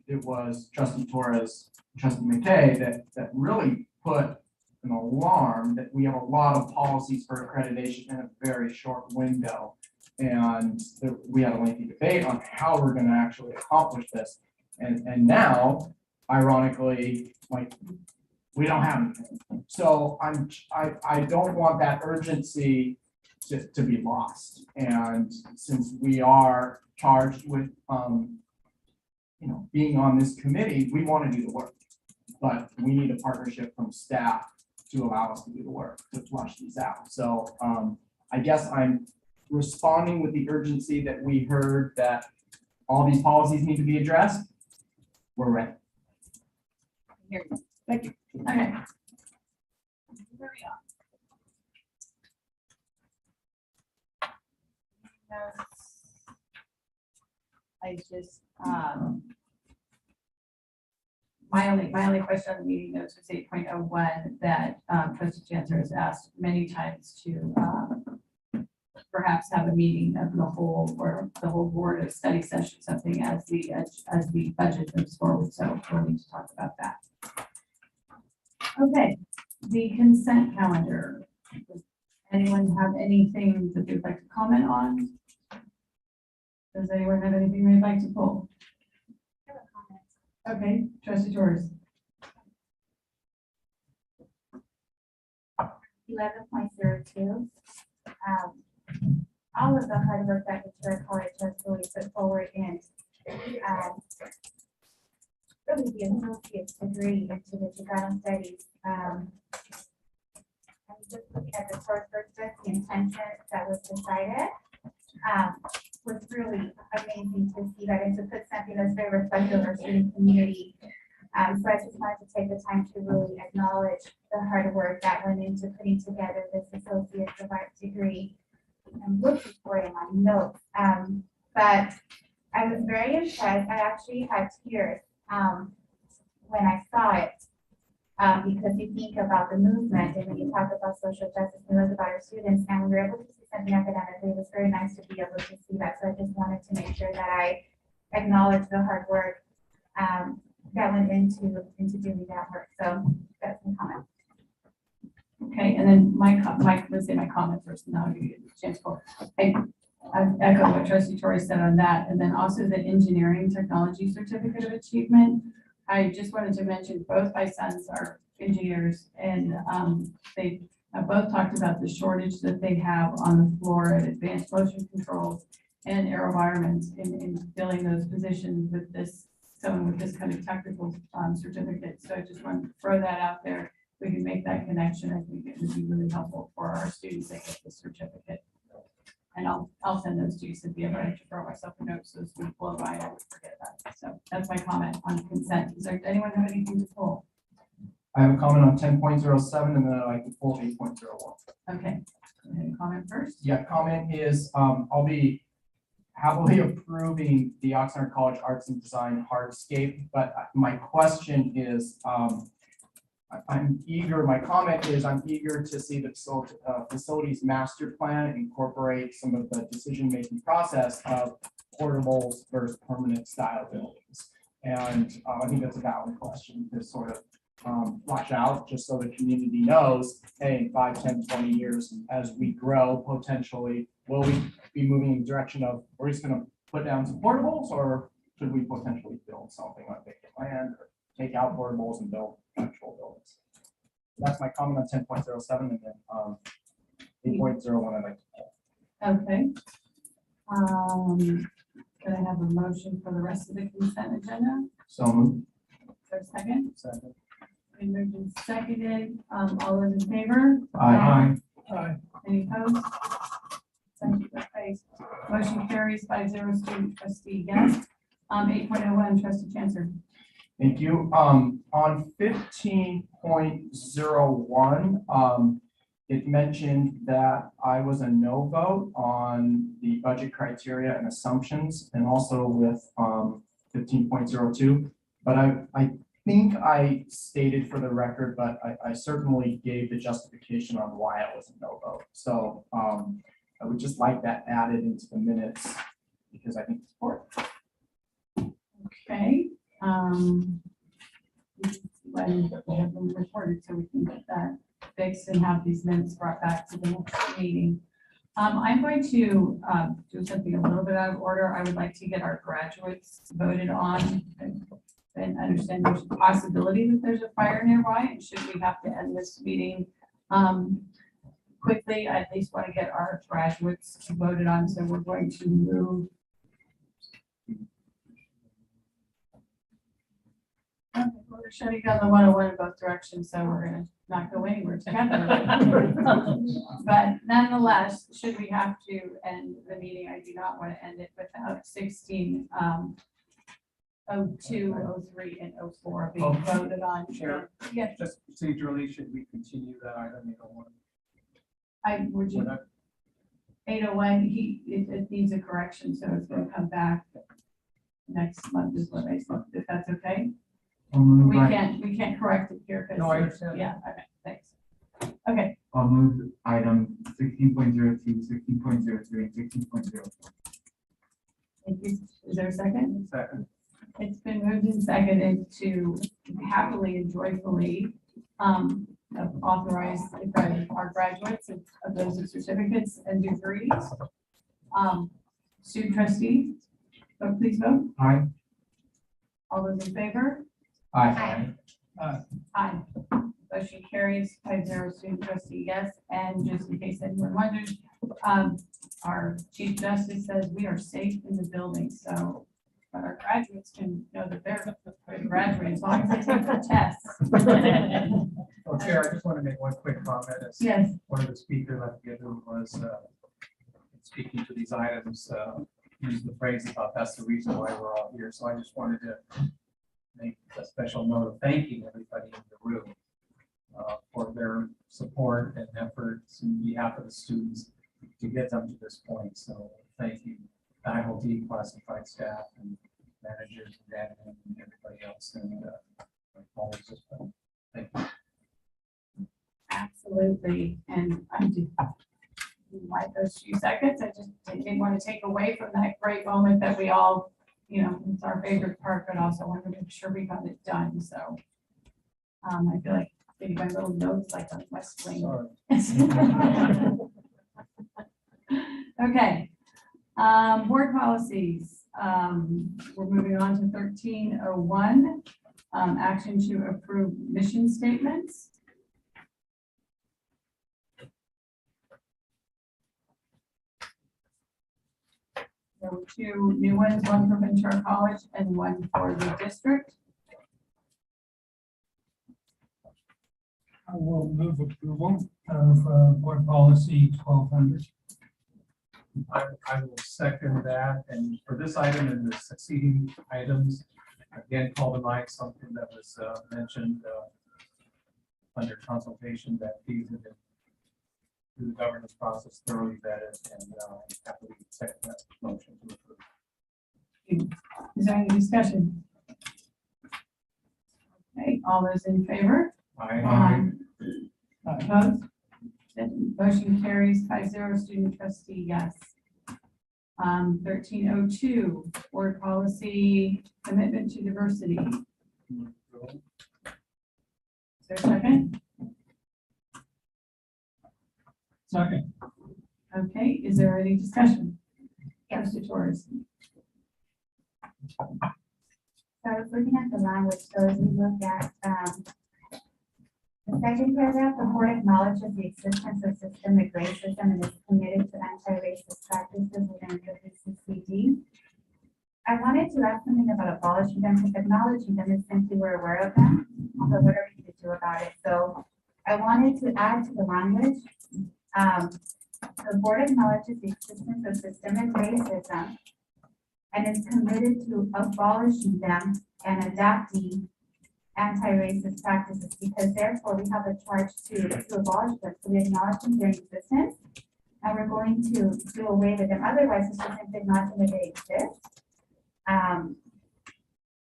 it was Trustee Torres, Trustee McKay that really put an alarm that we have a lot of policies for accreditation in a very short window. And we had a lengthy debate on how we're going to actually accomplish this. And now, ironically, like, we don't have anything. So I don't want that urgency to be lost. And since we are charged with being on this committee, we want to do the work, but we need a partnership from staff to allow us to do the work, to flush these out. So I guess I'm responding with the urgency that we heard that all these policies need to be addressed. We're ready. Thank you. Okay. Where I just, my only question on the meeting notes was 8.01 that Trustee Chancellor has asked many times to perhaps have a meeting of the whole, or the whole board, of study session, something as the budget moves forward. So we'll need to talk about that. Okay, the consent calendar. Does anyone have anything that they'd like to comment on? Does anyone have anything they'd like to pull? Okay, Trustee Torres. 11.02. All of the hard work that Ventura College has really put forward in really the associate's degree into the Chicano studies. And just looking at the source purpose, the intention that was decided was really amazing to see that and to put something that's very reflective of our student community. So I just wanted to take the time to really acknowledge the hard work that went into putting together this associate's of arts degree. I'm looking for it in my notes, but I was very impressed. I actually had tears when I saw it, because you think about the movement and when you talk about social justice and look about our students, and we were able to see something academically. It was very nice to be able to see that. So I just wanted to make sure that I acknowledge the hard work that went into doing that work. So that's my comment. Okay, and then let's say my comment first, and then I'll give you a chance for. I echo what Trustee Torres said on that, and then also the engineering technology certificate of achievement. I just wanted to mention both my sons are engineers, and they have both talked about the shortage that they have on the floor at advanced motion controls and AeroVironment in filling those positions with someone with this kind of technical certificate. So I just want to throw that out there. We can make that connection. I think it would be really helpful for our students that get this certificate. And I'll send those to you, Cynthia, but I have to throw myself a note so as we blow by, I would forget that. So that's my comment on consent. Does anyone have anything to pull? I have a comment on 10.07 and then I'd like to pull 8.01. Okay, go ahead and comment first. Yeah, comment is I'll be happily approving the Oxnard College Arts and Design hardscape, but my question is, I'm eager to see the facilities master plan incorporate some of the decision-making process of portables versus permanent style buildings. And I think that's a valid question to sort of flesh out, just so the community knows, hey, in 5, 10, 20 years, as we grow, potentially, will we be moving in the direction of, we're just gonna put down some portables, or should we potentially build something like vacant land, or take out portables and build actual buildings? That's my comment on 10.07, and then 8.01 I'd like to pull. Okay. Can I have a motion for the rest of the consent agenda? So moved. there a second? Second. Been moved and seconded. All those in favor? Aye. Any opposed? Thank you. Okay. Motion carries 5-0. Student trustee, yes. 8.01, trustee Chancellor. Thank you. On 15.01, it mentioned that I was a no vote on the budget criteria and assumptions, and also with 15.02. But I think I stated for the record, but I certainly gave the justification on why I was a no vote. So I would just like that added into the minutes because I think it's important. Okay. When we have them recorded, so we can get that fixed and have these minutes brought back to the next meeting. I'm going to do something a little bit out of order. I would like to get our graduates voted on and understand there's a possibility that there's a fire nearby. And should we have to end this meeting quickly, I at least want to get our graduates voted on. So we're going to move. Okay, well, we're shutting down the 101 in both directions, so we're gonna not go anywhere together. But nonetheless, should we have to end the meeting, I do not want to end it without 16, 02, 03, and 04 being voted on. Chair, Yes, just procedurally, should we continue that item? would you, 801, it needs a correction, so it's gonna come back next month is what I said, if that's okay. We can't correct it here. No, I understand. Yeah, okay, thanks. Okay, I'll move item 16.02, 16.03, and 16.04. thank you. Is there a second? Second. It's been moved and seconded to happily and joyfully authorize our graduates of those certificates and degrees. Student trustee, please vote. Aye. All those in favor? Aye. Aye. Motion carries 5-0. Student trustee, yes. And just in case anyone wonders, our chief justice says we are safe in the building, so but our graduates can know that they're graduating as long as they take the tests. Well, Chair, I just want to make one quick comment. As Yes. one of the speakers I've given was speaking to these items, used the phrase about that's the reason why we're all here. So I just wanted to make a special note of thanking everybody in the room for their support and efforts on behalf of the students to get them to this point. So thank you, faculty, classified staff, and managers, and admin, and everybody else. And always just thank you. Absolutely. And I do like those few seconds. I just didn't want to take away from that great moment that we all, it's our favorite part, but also want to make sure we got it done. So I feel like maybe my little notes like on West Wing. Okay. Board policies. We're moving on to 1301. Action to approve mission statements. There were two new ones, one for Ventura College and one for the district. I will move approval of board policy 1200. I will second that. And for this item and the succeeding items, again, call to mind something that was mentioned under consultation that these have been through the governance process thoroughly vetted, and happily second that motion to approve. Is there any discussion? Okay, all those in favor? Aye. Opposed? Motion carries 5-0. Student trustee, yes. 1302, board policy commitment to diversity. Is there a second? Second. Okay, is there any discussion? Trustee Torres. So I was looking at the language, so as we look at the second paragraph, the board acknowledges the existence of systemic racism and is committed to anti-racist practices within the VCCCD. I wanted to ask something about abolishing them, because acknowledging them is simply we're aware of them, but what are we going to do about it? So I wanted to add to the language, the board acknowledges the existence of systemic racism and is committed to abolishing them and adapting anti-racist practices, because therefore we have a charge to abolish them. So we acknowledge them their existence, and we're going to do away with them. Otherwise, it's just simply acknowledging that they exist.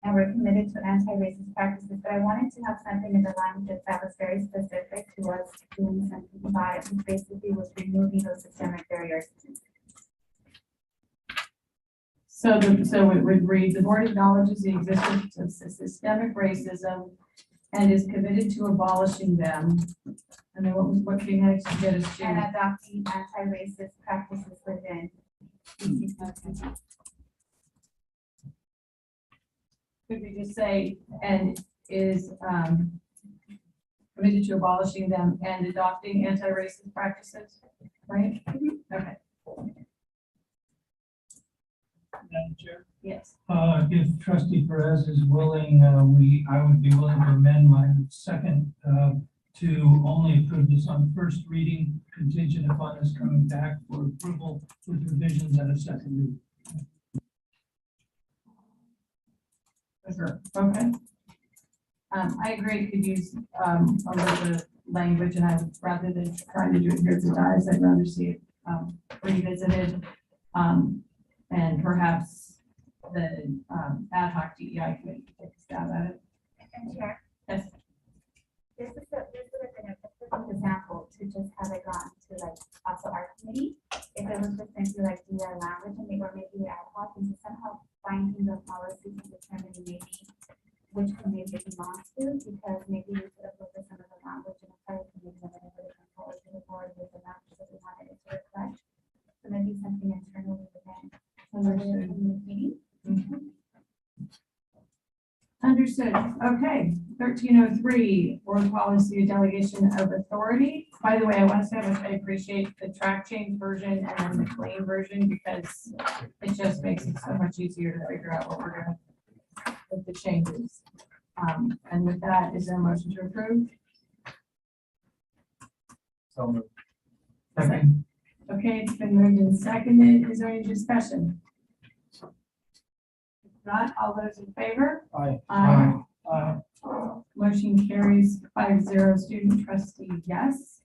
And we're committed to anti-racist practices, but I wanted to have something in the language that was very specific to us doing something about it, which basically was removing those systemic barriers. So it would read, the board acknowledges the existence of systemic racism and is committed to abolishing them. And then what came next to get us And to? adopting anti-racist practices within. Could we just say, and is committed to abolishing them and adopting anti-racist practices, right? Okay, Madam Chair. yes. If trustee Perez is willing, I would be willing to amend my second to only approve this on first reading, contingent upon this coming back for approval with revisions at a second reading. Sure, okay. I agree, could use a little bit of language, and I would, rather than trying to do it here tonight, I'd rather see it revisited. And perhaps the ad hoc DEI committee could take a stab at it. And Chair, Yes. this would have been a perfect example to just have it gone to like also our committee. If it was just simply like DEI language, and or maybe ad hoc, and to somehow finding the policies and determining maybe which committee it belongs to, because maybe we could have looked at some of the language and applied to maybe when it would have come forward to the board with the language that we wanted it to reflect. So maybe something internally within. Understood. Okay, 1303, board policy delegation of authority. By the way, I want to say how much I appreciate the track change version and then the claim version, because it just makes it so much easier to figure out what we're going to, with the changes. And with that, is there a motion to approve? So moved. Second. Okay, it's been moved and seconded. Is there any discussion? If not, all those in favor? Aye. Aye. Motion carries 5-0. Student trustee, yes.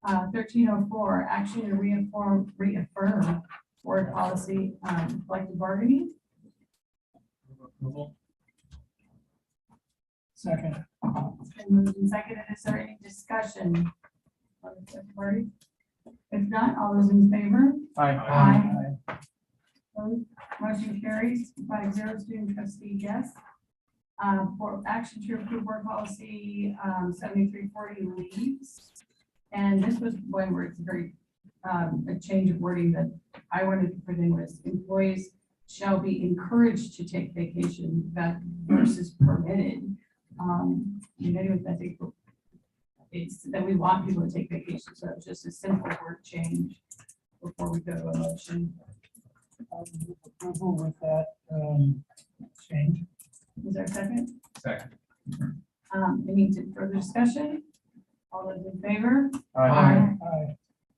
1304, action to reaffirm board policy, collective bargaining. Approval. Second. It's been moved and seconded. Is there any discussion on the collective bargaining? If not, all those in favor? Aye. Opposed? Motion carries 5-0. Student trustee, yes. For action to approve board policy 7340 leaves. And this was one where it's very, a change of wording that I wanted to put in was employees shall be encouraged to take vacation that versus permitted. Anyways, I think it's that we want people to take vacation, so it's just a simple word change before we go to a motion. Approval with that change. Is there a second? Second. Any further discussion? All those in favor? Aye.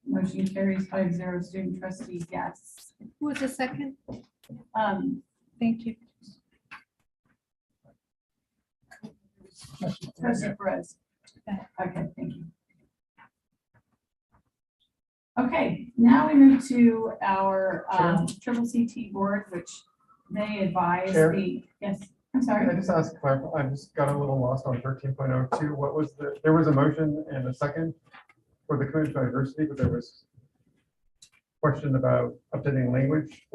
Motion carries 5-0. Student trustee, yes. Who was the second? Thank you. Trustee Perez. Okay, thank you. Okay, now we move to our triple CT board, which they advise Chair? yes, I'm sorry. Can I just ask, I just got a little lost on 13.02. What was there was a motion and a second for the commitment to diversity, but there was question about updating language.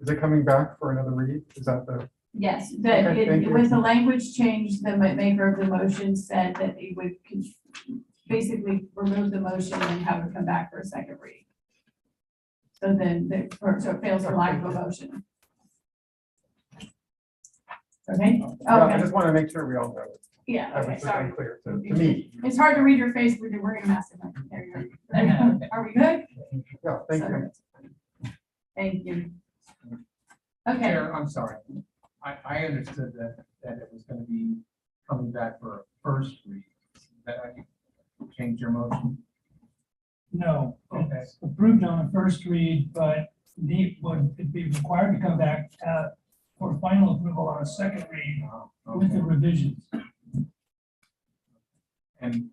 Is it coming back for another read? Is that the? Yes, Okay, thank it you. was the language change, the maker of the motion said that it would basically remove the motion and have it come back for a second read. So then, so it fails for lack of a motion. Okay. I just want to make sure we all know. Yeah, That okay, was sorry. unclear to me. It's hard to read your face, we're gonna mess it up. There you go. Are we good? Yeah, thank you. Thank you. Okay, Chair, I'm sorry. I understood that it was going to be coming back for a first read. That I changed your motion? No, Okay. it's approved on a first read, but would be required to come back for final approval on a second read with the revisions. And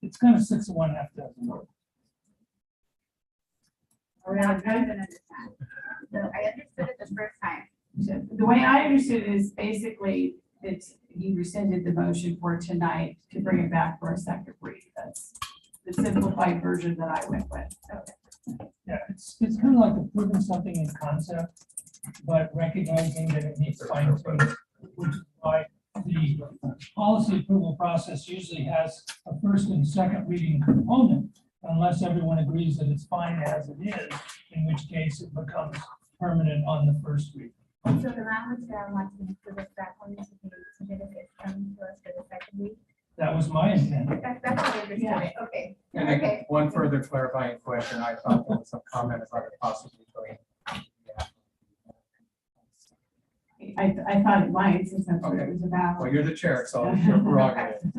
It's kind of 6 of 1, half dozen. Now, I don't understand. So I understood it the first time. so the way I understood it is basically he rescinded the motion for tonight to bring it back for a second read. That's the simplified version that I went with. Yeah, it's kind of like approving something in concept, but recognizing that it needs fine tuning, which is why the policy approval process usually has a first and second reading component, unless everyone agrees that it's fine as it is, in which case it becomes permanent on the first read. So the language that I want to put this back on is to benefit coming to us for the second week. That was my intent. That's how I understood it. Okay. And then Okay. one further clarifying question, I thought there was some comment about it possibly going. I thought it might, since that's what it was about. Well, you're the chair, so it's your prerogative.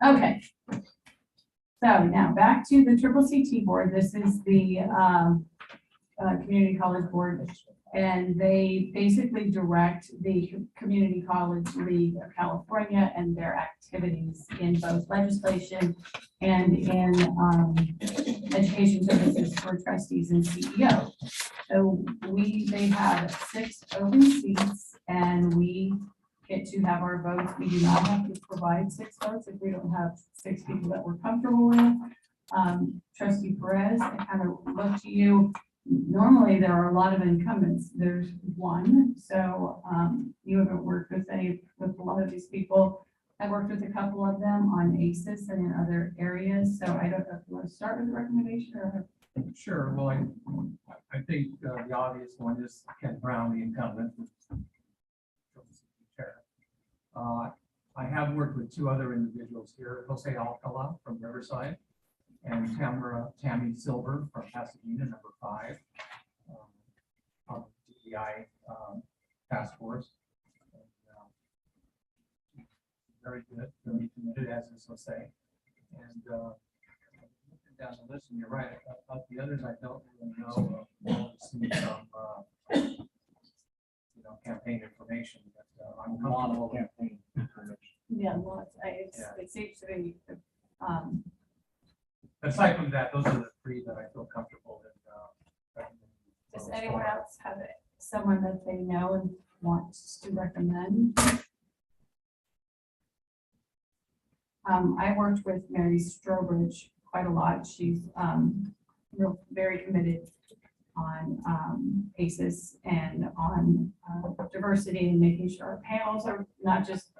Okay. So now back to the CCCT board. This is the Community College Board. And they basically direct the Community College League of California and their activities in both legislation and in education services for trustees and CEO. So they have 6 open seats and we get to have our votes. We do not have to provide 6 votes if we don't have 6 people that we're comfortable with. Trustee Perez, I kind of look to you. Normally, there are a lot of incumbents. There's one, so you haven't worked with a lot of these people. I worked with a couple of them on ACES and in other areas, so I don't know if you want to start with the recommendation or. Sure, well, I think the obvious one is Ken Brown, the incumbent. Chair. I have worked with 2 other individuals here, Jose Alcala from Riverside and Tammy Silver from Pasadena, number 5, on the DEI task force. And, very good, very committed, as is Jose. And looking down the list, and you're right, of the others I don't really know. See some, campaign information, but I'm comfortable. Campaign information. Yeah, lots. It seems to be. Aside from that, those are the 3 that I feel comfortable in. Does anyone else have someone that they know and wants to recommend? I worked with Mary Strobridge quite a lot. She's very committed on ACES and on diversity and making sure our panels are not just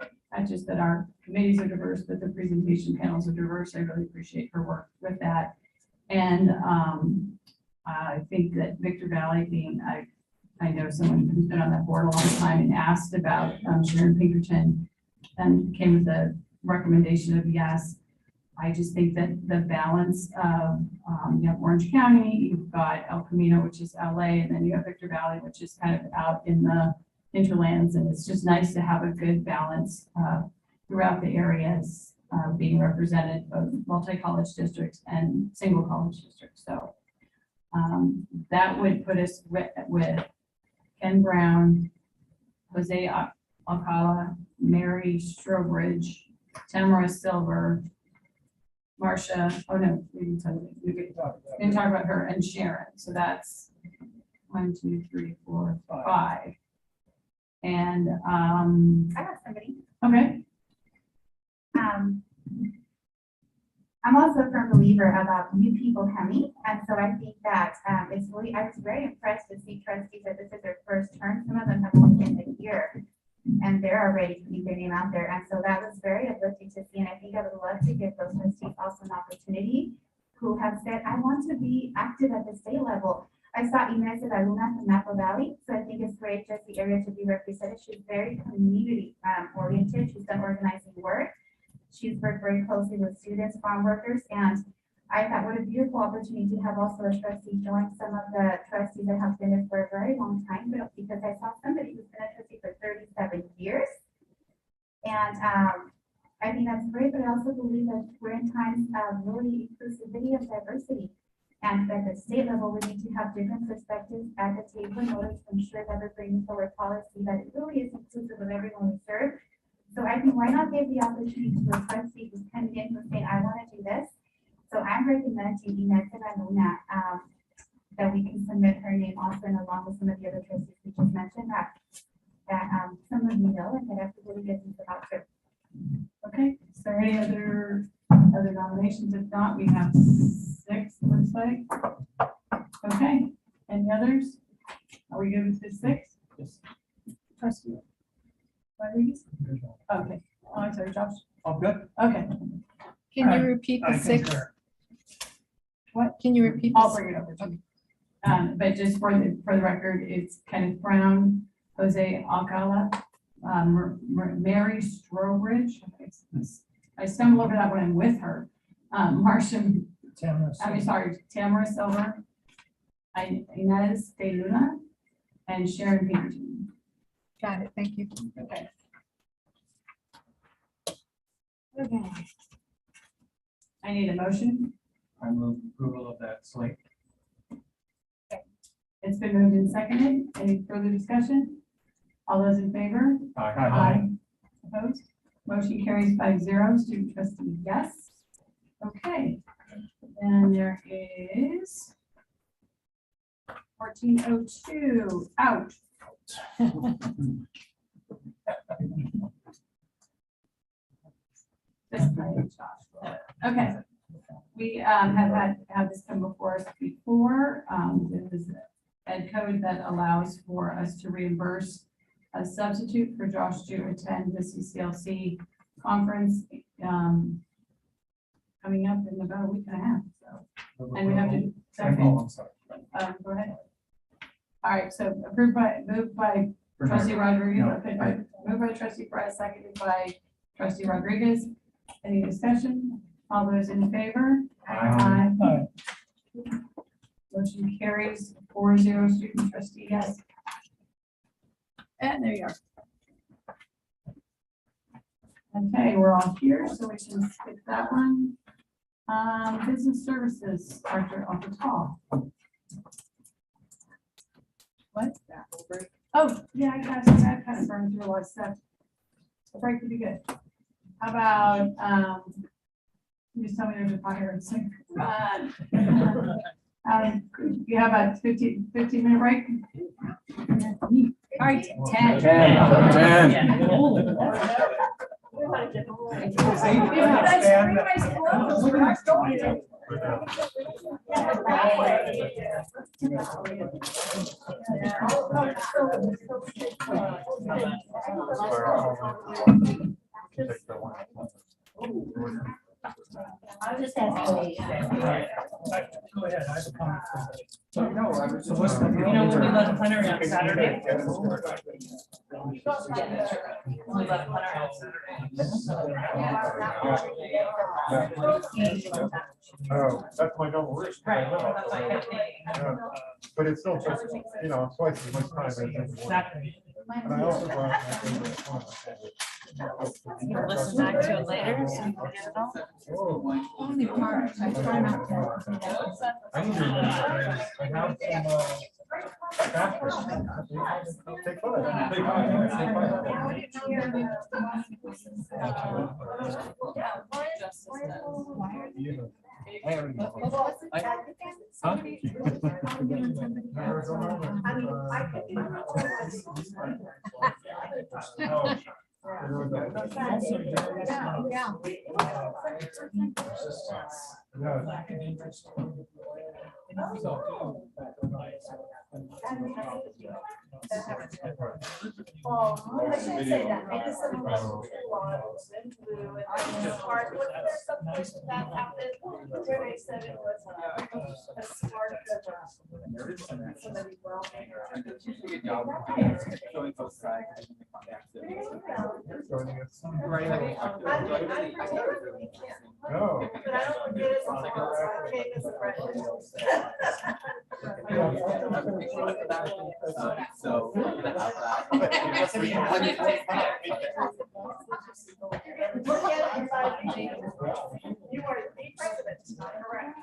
that our committees are diverse, but the presentation panels are diverse. I really appreciate her work with that. And I think that Victor Valley being, I know someone who's been on that board a long time and asked about Sharon Pinkerton and came with the recommendation of yes. I just think that the balance of, you have Orange County, you've got El Camino, which is LA, and then you have Victor Valley, which is kind of out in the hinterlands. And it's just nice to have a good balance throughout the areas being represented, both multi-college districts and single college districts. So that would put us with Ken Brown, Jose Alcala, Mary Strobridge, Tamara Silver, Marcia, oh no, we didn't talk about her, and Sharon. So that's 1, 2, 3, 4, 5. And I have somebody. okay. I'm also a firm believer about new people coming. And so I think that it's really, I was very impressed to see trustees that this is their first term. Some of them have only been a year and they're already putting their name out there. And so that was very uplifting to see. And I think I would love to give those trustees also an opportunity who have said, I want to be active at the state level. I saw Inez de la Luna from Napa Valley. So I think it's great just the area to be represented. She's very community oriented. She's done organizing work. She's worked very closely with students, farm workers, and I thought what a beautiful opportunity to have also a trustee join some of the trustees that have been there for a very long time, but because I saw somebody who's been a trustee for 37 years. And I think that's great, but I also believe that we're in times of really inclusivity of diversity. And at the state level, we need to have different perspectives at the table in order to ensure that we're bringing forward policy that it really is inclusive of everyone we serve. So I think why not give the opportunity to a trustee who's coming in who's saying, I want to do this. So I'm recommending Inez Luna, that we can submit her name also and along with some of the other trustees we just mentioned that some of you know and that everybody gets into about too. Okay, is there any other nominations? If not, we have 6, looks like. Okay, any others? Are we good with the 6? Yes. Trustee Rodriguez? Okay, oh, I'm sorry, Josh. All good? Okay. Can you repeat the 6? What? Can you repeat? I'll bring it over to you. But just for the record, it's Kenneth Brown, Jose Alcala, Mary Strobridge. I stumble over that when I'm with her. Marcia, Tamara Silver, Inez de Luna, and Sharon Pinkerton. Got it. Thank you. Okay. Okay. I need a motion. I move approval of that slate. It's been moved and seconded. Any further discussion? All those in favor? Aye. Opposed? Motion carries 5-0. Student trustee, yes. Okay. And there is 1402, out. Okay. We have had this come before us before. This is ed code that allows for us to reimburse a substitute for Josh to attend the CCLC conference coming up in about a week and a half. So, and we have to. Oh, I'm sorry. Go ahead. All right. So moved by trustee Rodriguez. No. Okay, moved by trustee Perez, seconded by trustee Rodriguez. Any discussion? All those in favor? Aye. Motion carries 4-0. Student trustee, yes. And there you are. Okay, we're all here, so we can skip that one. Business services, Arthur, off the top. What? Oh, yeah, I kind of burned through a lot of stuff. The break would be good. How about, you just tell me there's a fire and sing. You have a 15-minute break? All right, 10. 10. I was just asking. Go ahead, I have a comment. So what's the? You know, when we left plenary on Saturday. We left plenary on Saturday. Oh, that's my double risk. Right, that's why I kept thinking. But it's still just, twice as much time as. Exactly. And I also brought my favorite one. Listen back to it later. So you can get it all. Only part. I try not to. I need to remember, I have some, take 5. Take 5. joining us. Oh. No. But I don't forget it tomorrow, so I came as a You are the president, correct?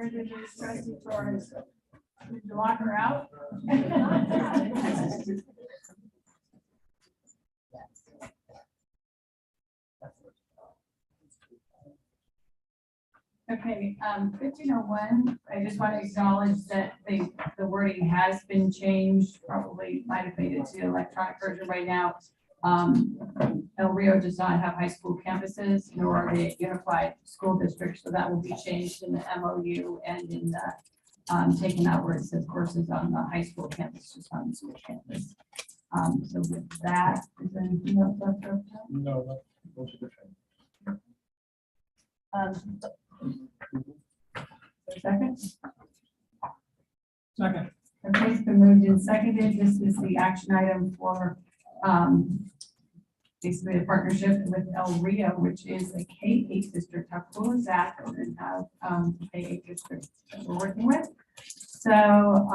Where did this trustee Torres? Did you lock her out? Okay, 1501, I just want to acknowledge that the wording has been changed, probably might have made it to electronic version right now. El Rio does not have high school campuses, nor are they a unified school district, so that will be changed in the MOU and in the taken out where it says courses on the high school campus, just on the school campus. So with that, is there anything else left over? No, those are Second? Second. Okay, it's been moved and seconded. This is the action item for basically a partnership with El Rio, which is a K-8 district. How cool is that? And then have K-8 districts that we're working with. So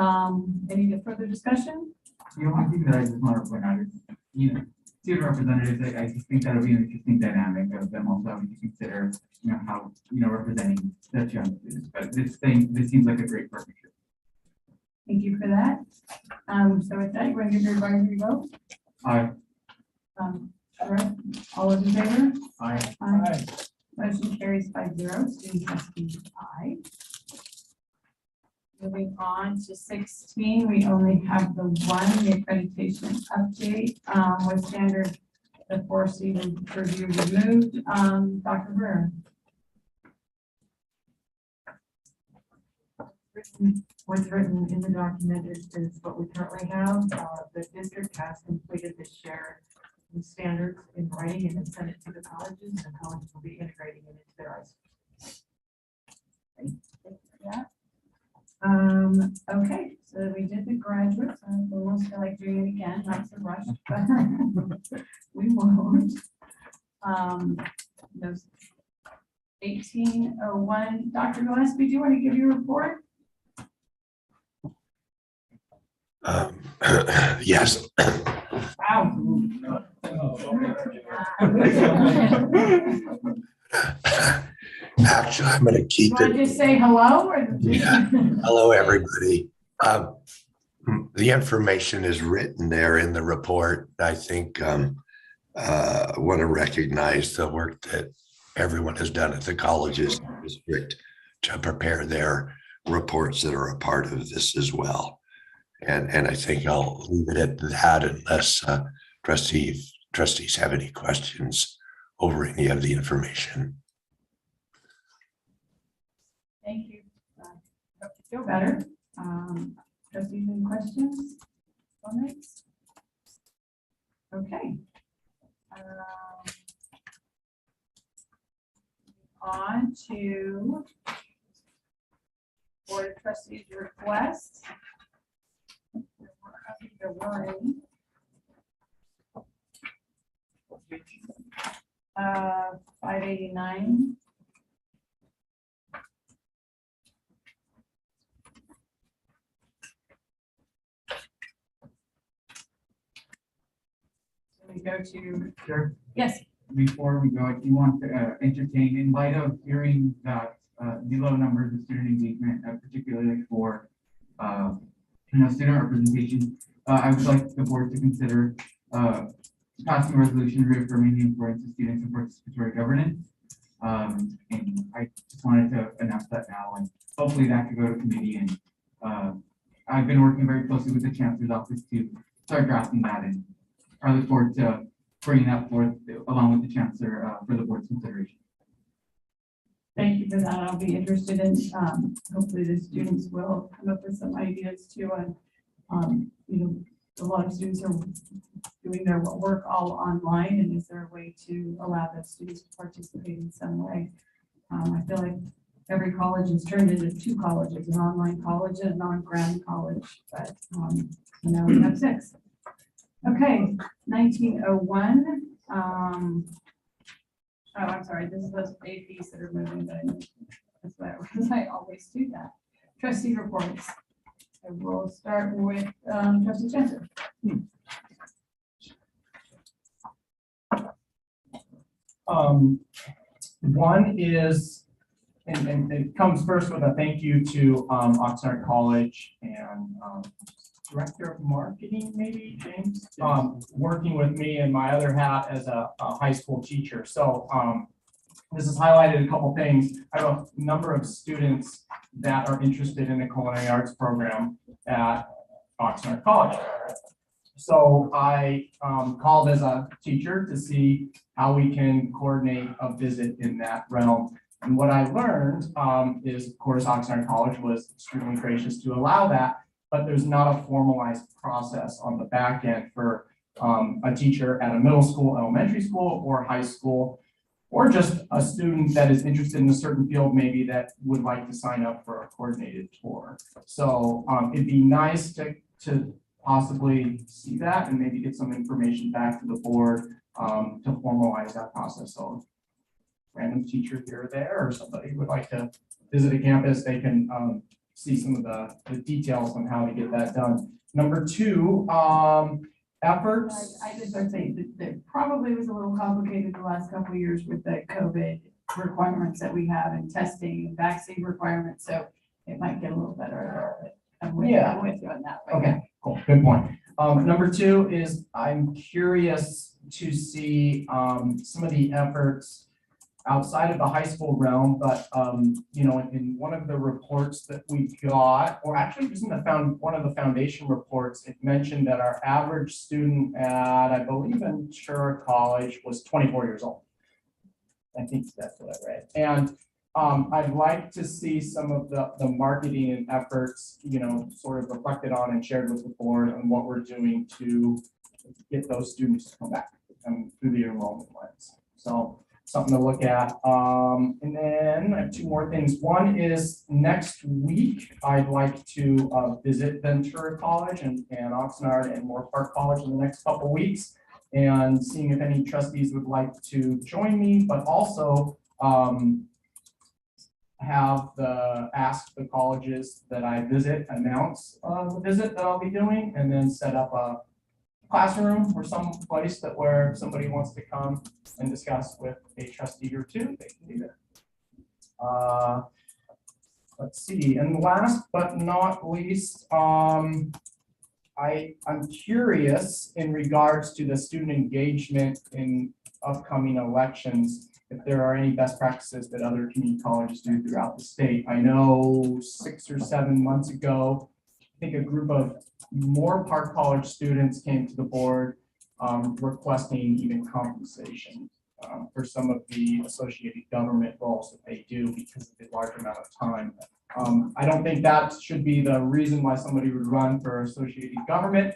any further discussion? The only thing that I just want to point out is, student representatives, I just think that'll be an interesting dynamic of them also having to consider, how, representing such young students. But this seems like a great partnership. Thank you for that. So with that, you want to give your advisory vote? Aye. All right, all those in favor? Aye. Aye. Motion carries 5-0. Student trustee, aye. Moving on to 16, we only have the one, the accreditation update with standard the 4C review removed. Dr. Burr. What's written in the document is what we currently have. The district has completed the shared standards in writing and then sent it to the colleges, and the colleges will be integrating it into their ICE. Thank you for that. Okay, so we did the graduates. I almost feel like doing it again, not so rushed, but we won't. Those 1801, Dr. Gillespie, do you want to give your report? Yes. Wow. Actually, I'm going to keep You want to it. just say hello? Or Yeah. Hello, everybody. The information is written there in the report. I think I want to recognize the work that everyone has done at the colleges and district to prepare their reports that are a part of this as well. And I think I'll leave it at that unless trustees have any questions over any of the information. Thank you. Hope you feel better. Trustees, any questions? Comments? Okay. On to Board of Trustees request. There were any. 589. We go to. Sure. Yes. Before we go, I do want to entertain, in light of hearing that the low numbers of student engagement, particularly for student representation, I would like the board to consider passing a resolution reaffirming the importance of students in participatory governance. And I just wanted to announce that now, and hopefully that could go to committee. And I've been working very closely with the chancellor's office to start drafting that, and I look forward to bringing that forth along with the chancellor for the board's consideration. Thank you for that. I'll be interested in, hopefully the students will come up with some ideas too. And, a lot of students are doing their work all online, and is there a way to allow those students to participate in some way? I feel like every college is turned into two colleges, an online college and an on-ground college, but now we have 6. Okay, 1901. Oh, I'm sorry, this is those APs that are moving, but that's why I always do that. Trustee reports. I will start with Trustee Chancellor. One is and it comes first with a thank you to Oxnard College and Director of Marketing, maybe, James, working with me in my other hat as a high school teacher. So this has highlighted a couple things. I have a number of students that are interested in the culinary arts program at Oxnard College. So I called as a teacher to see how we can coordinate a visit in that realm. And what I learned is, of course, Oxnard College was extremely gracious to allow that, but there's not a formalized process on the back end for a teacher at a middle school, elementary school, or high school, or just a student that is interested in a certain field, maybe that would like to sign up for a coordinated tour. So it'd be nice to possibly see that and maybe get some information back to the board to formalize that process. So random teacher here or there, or somebody who would like to visit a campus, they can see some of the details on how to get that done. Number two, efforts. I just want to say that probably was a little complicated the last couple of years with the COVID requirements that we have and testing and vaccine requirements. So it might get a little better. I'm with you on that. Okay, cool. Good point. Number two is I'm curious to see some of the efforts outside of the high school realm, but you know, in one of the reports that we got, or actually just in one of the foundation reports, it mentioned that our average student at, I believe, Ventura College was 24 years old. I think that's what I read. And I'd like to see some of the marketing and efforts, you know, sort of reflected on and shared with the board on what we're doing to get those students to come back through the enrollment lens. So something to look at. And then I have two more things. One is next week, I'd like to visit Ventura College and Oxnard and Moore Park College in the next couple of weeks, and seeing if any trustees would like to join me, but also ask the colleges that I visit, announce the visit that I'll be doing, and then set up a classroom or some place where somebody wants to come and discuss with a trustee or two, they can do that. Let's see, and last but not least, I'm curious in regards to the student engagement in upcoming elections, if there are any best practices that other community colleges do throughout the state. I know 6 or 7 months ago, I think a group of Moore Park College students came to the board requesting even compensation for some of the associated government roles that they do because of the large amount of time. I don't think that should be the reason why somebody would run for associated government,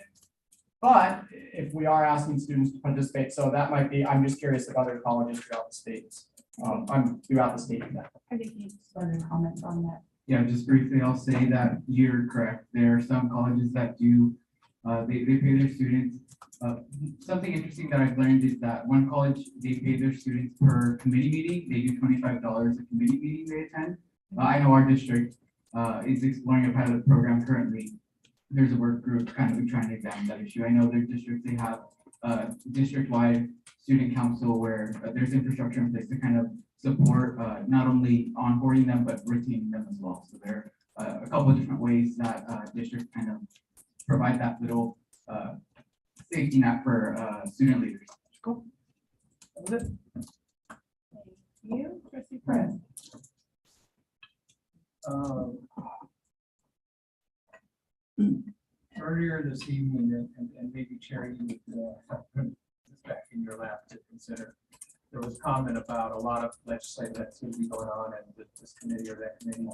but if we are asking students to participate, so that might be, I'm just curious if other colleges throughout the states, throughout the state. I think you started comments on that. Yeah, just briefly, I'll say that you're correct. There are some colleges that do, they pay their students. Something interesting that I've learned is that one college, they pay their students per committee meeting. They do $25 a committee meeting they attend. I know our district is exploring a pilot program currently. There's a work group kind of trying to examine that issue. I know their districts, they have district-wide student council where there's infrastructure in place to kind of support not only onboarding them, but retaining them as well. So there are a couple of different ways that districts kind of provide that little safety net for student leaders. Cool. That was it. Thank you, Trustee Perez. Earlier this evening, and maybe Chair, you would put this back in your lap to consider. There was comment about a lot of legislative activity going on at this committee or that committee.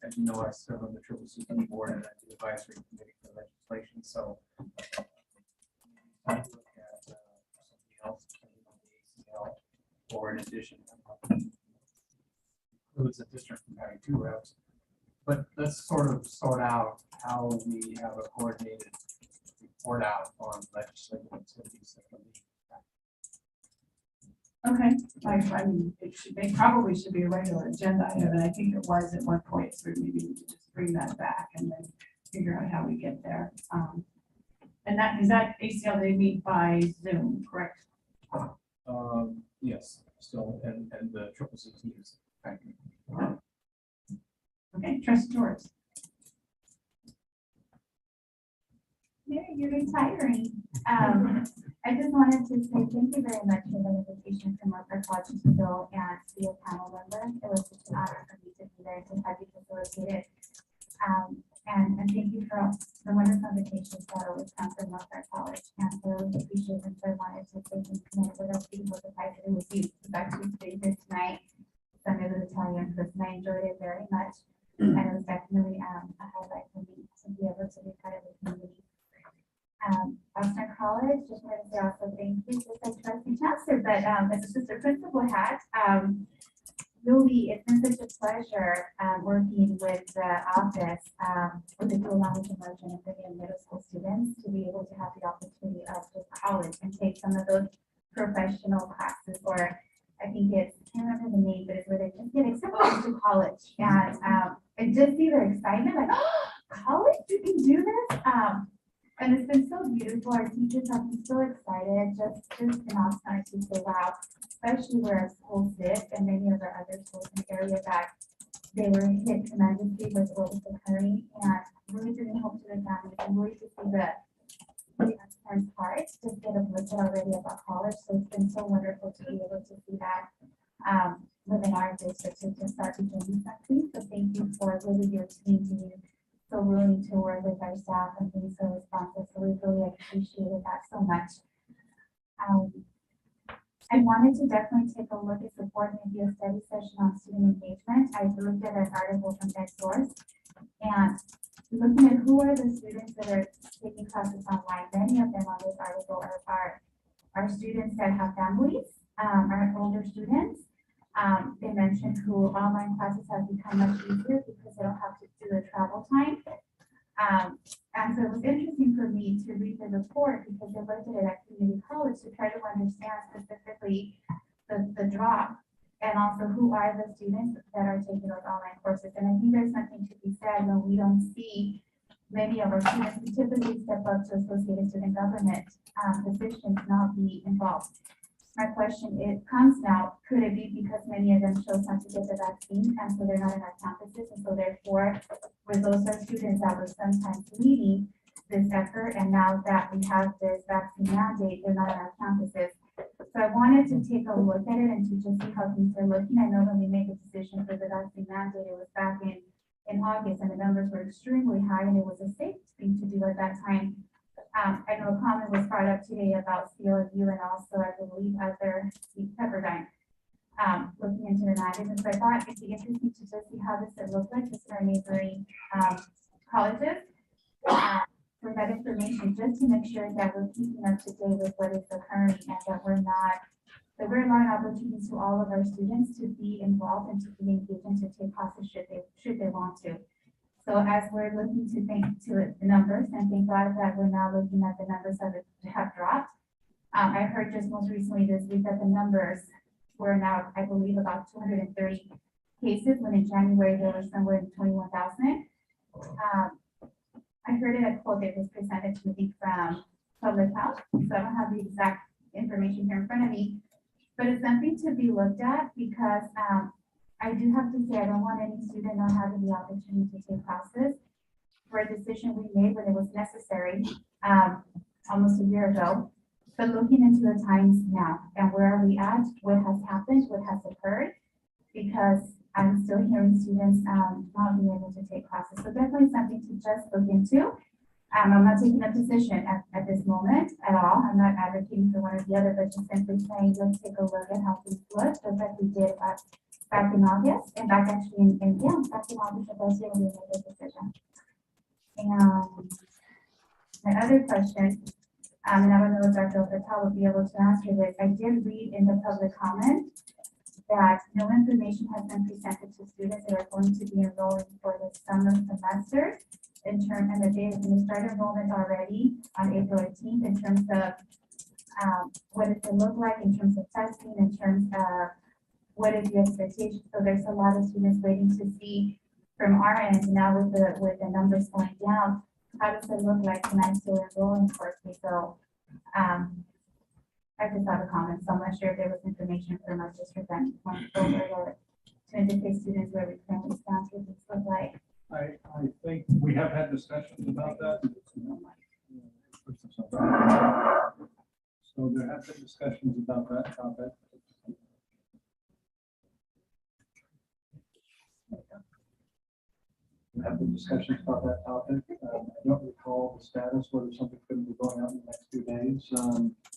As you know, I serve on the VCCCD board and I'm the advisory committee for legislation. So I look at something else on the ACL, or in addition, includes a district from having 2 reps. But let's sort of sort out how we have a coordinated report out on legislative activities that can be. Okay, I mean, they probably should be a regular agenda item, and I think it was at one point, so maybe we could just bring that back and then figure out how we get there. And that, is that ACL, they meet by Zoom, correct? Yes, still, and the VCCCD is. Trustee Torres. You're retiring. I just wanted to say thank you very much for the invitation from our college to go and be a panel member. It was such an honor for me to be there to have you facilitate it. And thank you for the wonderful invitations that always come from Northern College. And I really appreciate it. So I wanted to say thank you for those people that I did with you. It's actually stayed here tonight. Sunday the Italian person. I enjoyed it very much. And it was definitely a highlight for me to be able to be part of the community. Oxnard College, just wanted to say also thank you, just like Trustee Chancellor, but as just a principal hat, really, it's been such a pleasure working with the office with the dual language immersion and bringing middle school students to be able to have the opportunity of just college and take some of those professional classes, or I think it's, I can't remember the name, but it's where they just get accepted to college and just see their excitement, like, oh, college, you can do this. And it's been so beautiful. Our teachers have been so excited, just in Oxnard to say, wow, especially where our school sits and many of our other schools in the area that they were hit tremendously with what was occurring, and really bringing hope to the families and really to see the parents' hearts just get uplifted already about college. So it's been so wonderful to be able to see that within our district to start beginning something. So thank you for really your team being so willing to work with our staff and being so responsive. So we really appreciated that so much. I wanted to definitely take a look at supporting maybe a study session on student engagement. I looked at an article from Source and looking at who are the students that are taking classes online. Many of them on this article are students that have families, are older students. They mentioned who online classes have become much easier because they don't have to do the travel time. And so it was interesting for me to read the report because they looked at it at community college to try to understand specifically the drop and also who are the students that are taking those online courses. And I think there's something to be said when we don't see many of our students who typically step up to associated student government positions not be involved. My question comes now, could it be because many of them chose not to get the vaccine and so they're not in our campuses, and so therefore were those are students that were sometimes leading this effort, and now that we have this vaccine mandate, they're not in our campuses. So I wanted to take a look at it and to just see how things are looking. I know when we made the decision for the vaccine mandate, it was back in August, and the numbers were extremely high, and it was a safe thing to do at that time. I know a comment was brought up today about CLU and also I believe other Pepperdine looking into the matters. And so I thought it'd be interesting to just see how this would look like just in our neighboring colleges for that information, just to make sure that we're keeping up to date with what is occurring and that we're allowing opportunities to all of our students to be involved and to be engaged and to take classes should they want to. So as we're looking to the numbers, and thank God that we're now looking at the numbers that have dropped. I heard just most recently this week that the numbers were now, I believe, about 230 cases, when in January there were somewhere in 21,000. I heard it a quote that was presented to me from Public Health, so I don't have the exact information here in front of me, but it's something to be looked at because I do have to say, I don't want any student not having the opportunity to take classes for a decision we made when it was necessary almost a year ago. But looking into the times now and where are we at, what has happened, what has occurred, because I'm still hearing students not being able to take classes. So definitely something to just look into. I'm not taking a position at this moment at all. I'm not advocating for one or the other, but just simply saying, let's take a look at how things look, just like we did back in August, and back actually back in August of last year when we made this decision. And my other question, and I don't know if Dr. Patel will be able to answer this, I did read in the public comment that no information has been presented to students that are going to be enrolling for the summer semester and that they start enrollment already on April 18th in terms of what does it look like in terms of testing, in terms of what is the expectation. So there's a lot of students waiting to see from our end now with the numbers going down, how does it look like when I'm still enrolling for it? So I just have a comment, so I'm not sure if there was information from our district that went over to indicate students where we currently stand, what this look like. I think we have had discussions about that. So there have been discussions about that topic. There have been discussions about that topic. I don't recall the status, whether something could be going out in the next few days,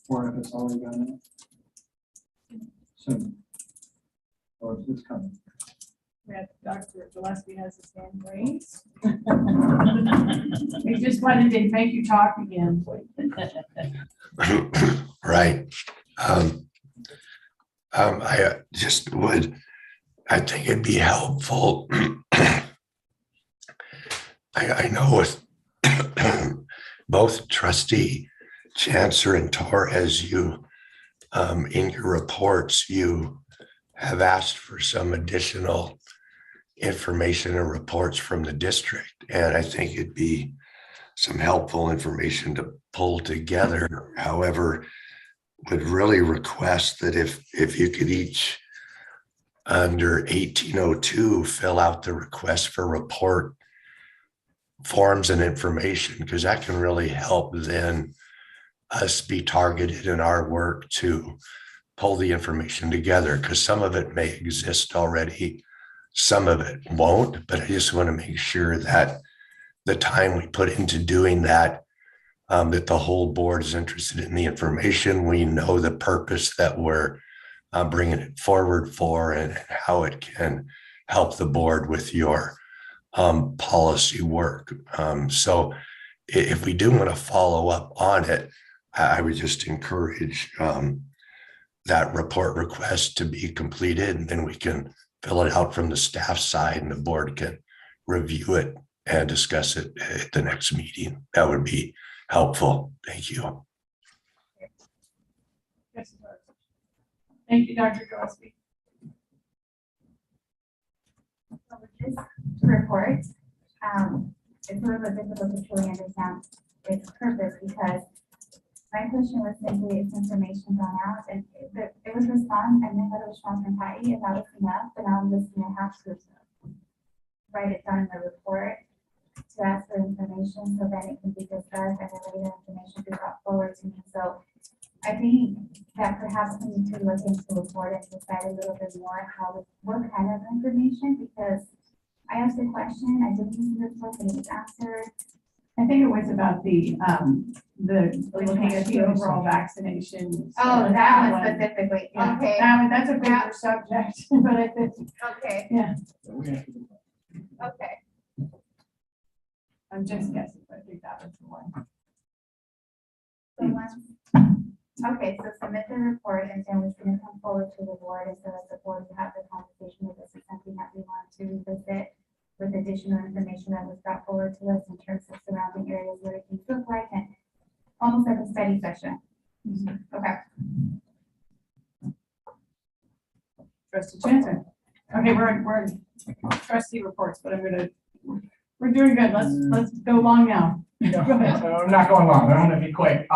or if it's already gone out soon. Or is this coming? Dr. Gillespie has his hand raised. We just wanted to make you talk again. Right. I just would, I think it'd be helpful. I know with both trustee Chancellor and Torres, you, in your reports, you have asked for some additional information and reports from the district. And I think it'd be some helpful information to pull together. However, would really request that if you could each under 1802 fill out the request for report forms and information, because that can really help then us be targeted in our work to pull the information together, because some of it may exist already, some of it won't, but I just want to make sure that the time we put into doing that, that the whole board is interested in the information. We know the purpose that we're bringing it forward for and how it can help the board with your policy work. So if we do want to follow up on it, I would just encourage that report request to be completed, and then we can fill it out from the staff side and the board can review it and discuss it at the next meeting. That would be helpful. Thank you. Thank you, Dr. Gillespie. So with this report, it's a little bit difficult to truly understand its purpose, because my question was simply if information gone out, and it was response, and then the response from Patty, and that was enough, but now I'm listening to have to write it down in the report to ask for information, so then it can be discussed, and then later information be brought forward to me. So I think that perhaps we need to look into the report and decide a little bit more what kind of information, because I asked a question, I didn't use the report, and it was answered. I think it was about the looking at the overall vaccination. Oh, that one specifically, Yeah, okay. that's a bigger subject, but I think, Okay, yeah, okay. I'm just guessing, but I think that was the one. So okay, so submit the report, and then we're gonna come forward to the board, and so as the board to have the conversation with us, is something that we want to revisit with additional information that was brought forward to us in terms of surrounding areas, what things look like, and almost like a study session. Okay. Trustee Chancellor. Okay, we're in trustee reports, but we're doing good. Let's go long now. Go ahead. I'm not going long. I'm going to be quick.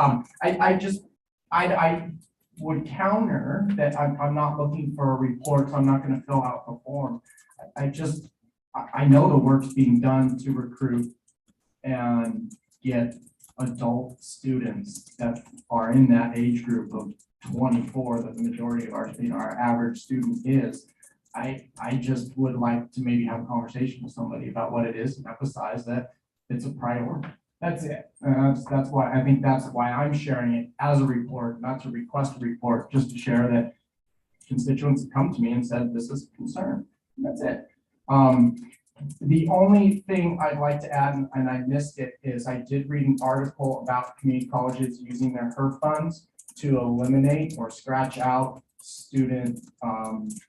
I would counter that I'm not looking for a report, so I'm not going to fill out the form. I know the work's being done to recruit and get adult students that are in that age group of 24, that the majority of our average student is. I just would like to maybe have a conversation with somebody about what it is and emphasize that it's a priority. That's it. That's why I think that's why I'm sharing it as a report, not to request a report, just to share that constituents have come to me and said, this is a concern. And that's it. The only thing I'd like to add, and I missed it, is I did read an article about community colleges using their HERF funds to eliminate or scratch out student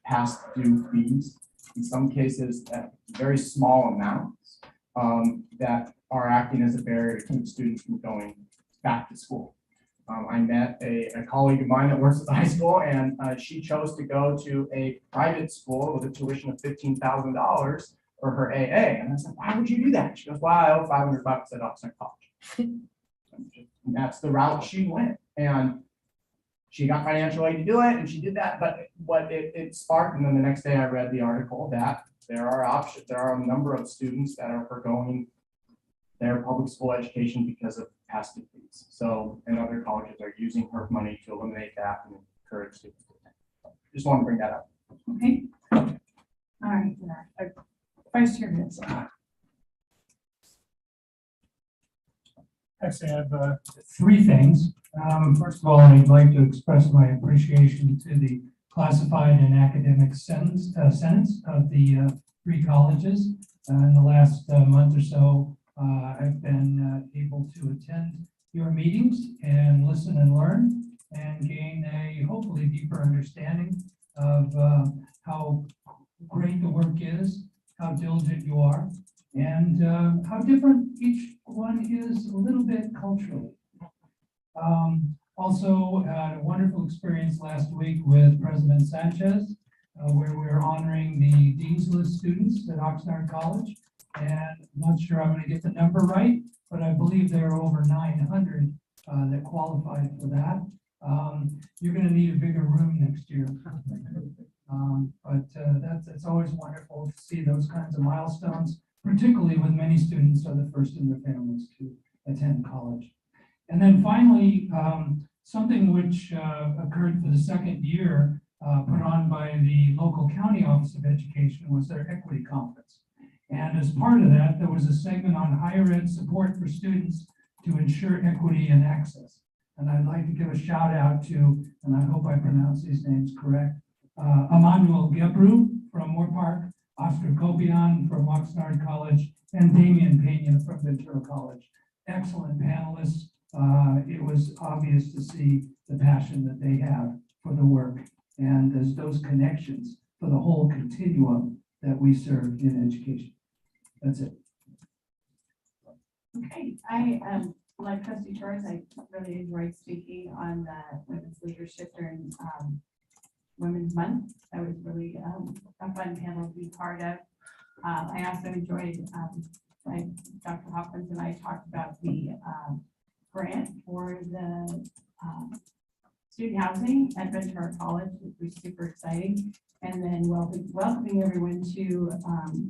past due fees. In some cases, at very small amounts that are acting as a barrier to keep students from going back to school. I met a colleague of mine that works at the high school, and she chose to go to a private school with a tuition of $15,000 for her AA. And I said, why would you do that? She goes, well, I owe $500 at Oxnard College. And that's the route she went. And she got financial aid to do it, and she did that. But what it sparked, and then the next day I read the article that there are options, there are a number of students that are forgoing their public school education because of past fees. So, and other colleges are using HERF money to eliminate that and encourage students to attend. Just want to bring that up. Okay. All right. Vice Chair Hicks. Actually, I have three things. First of all, I'd like to express my appreciation to the classified and academic senates of the three colleges. In the last month or so, I've been able to attend your meetings and listen and learn and gain a hopefully deeper understanding of how great the work is, how diligent you are, and how different each one is a little bit culturally. Also, had a wonderful experience last week with President Sanchez, where we were honoring the Dean's List students at Oxnard College. And I'm not sure I'm going to get the number right, but I believe there are over 900 that qualified for that. You're going to need a bigger room next year. But that's always wonderful to see those kinds of milestones, particularly when many students are the first in their families to attend college. And then finally, something which occurred for the second year, put on by the local county office of education, was their equity conference. And as part of that, there was a segment on higher ed support for students to ensure equity and access. And I'd like to give a shout out to, and I hope I pronounce these names correct, Emmanuel Gebru from Moore Park, Oscar Kobian from Oxnard College, and Damian Pena from Ventura College. Excellent panelists. It was obvious to see the passion that they have for the work and as those connections for the whole continuum that we serve in education. That's it. Okay, I like Trustee Torres, I really enjoyed speaking on the women's leadership during Women's Month. That was really a fun panel to be part of. I also enjoyed, like Dr. Hopkins and I talked about the grant for the student housing at Ventura College, which was super exciting. And then welcoming everyone to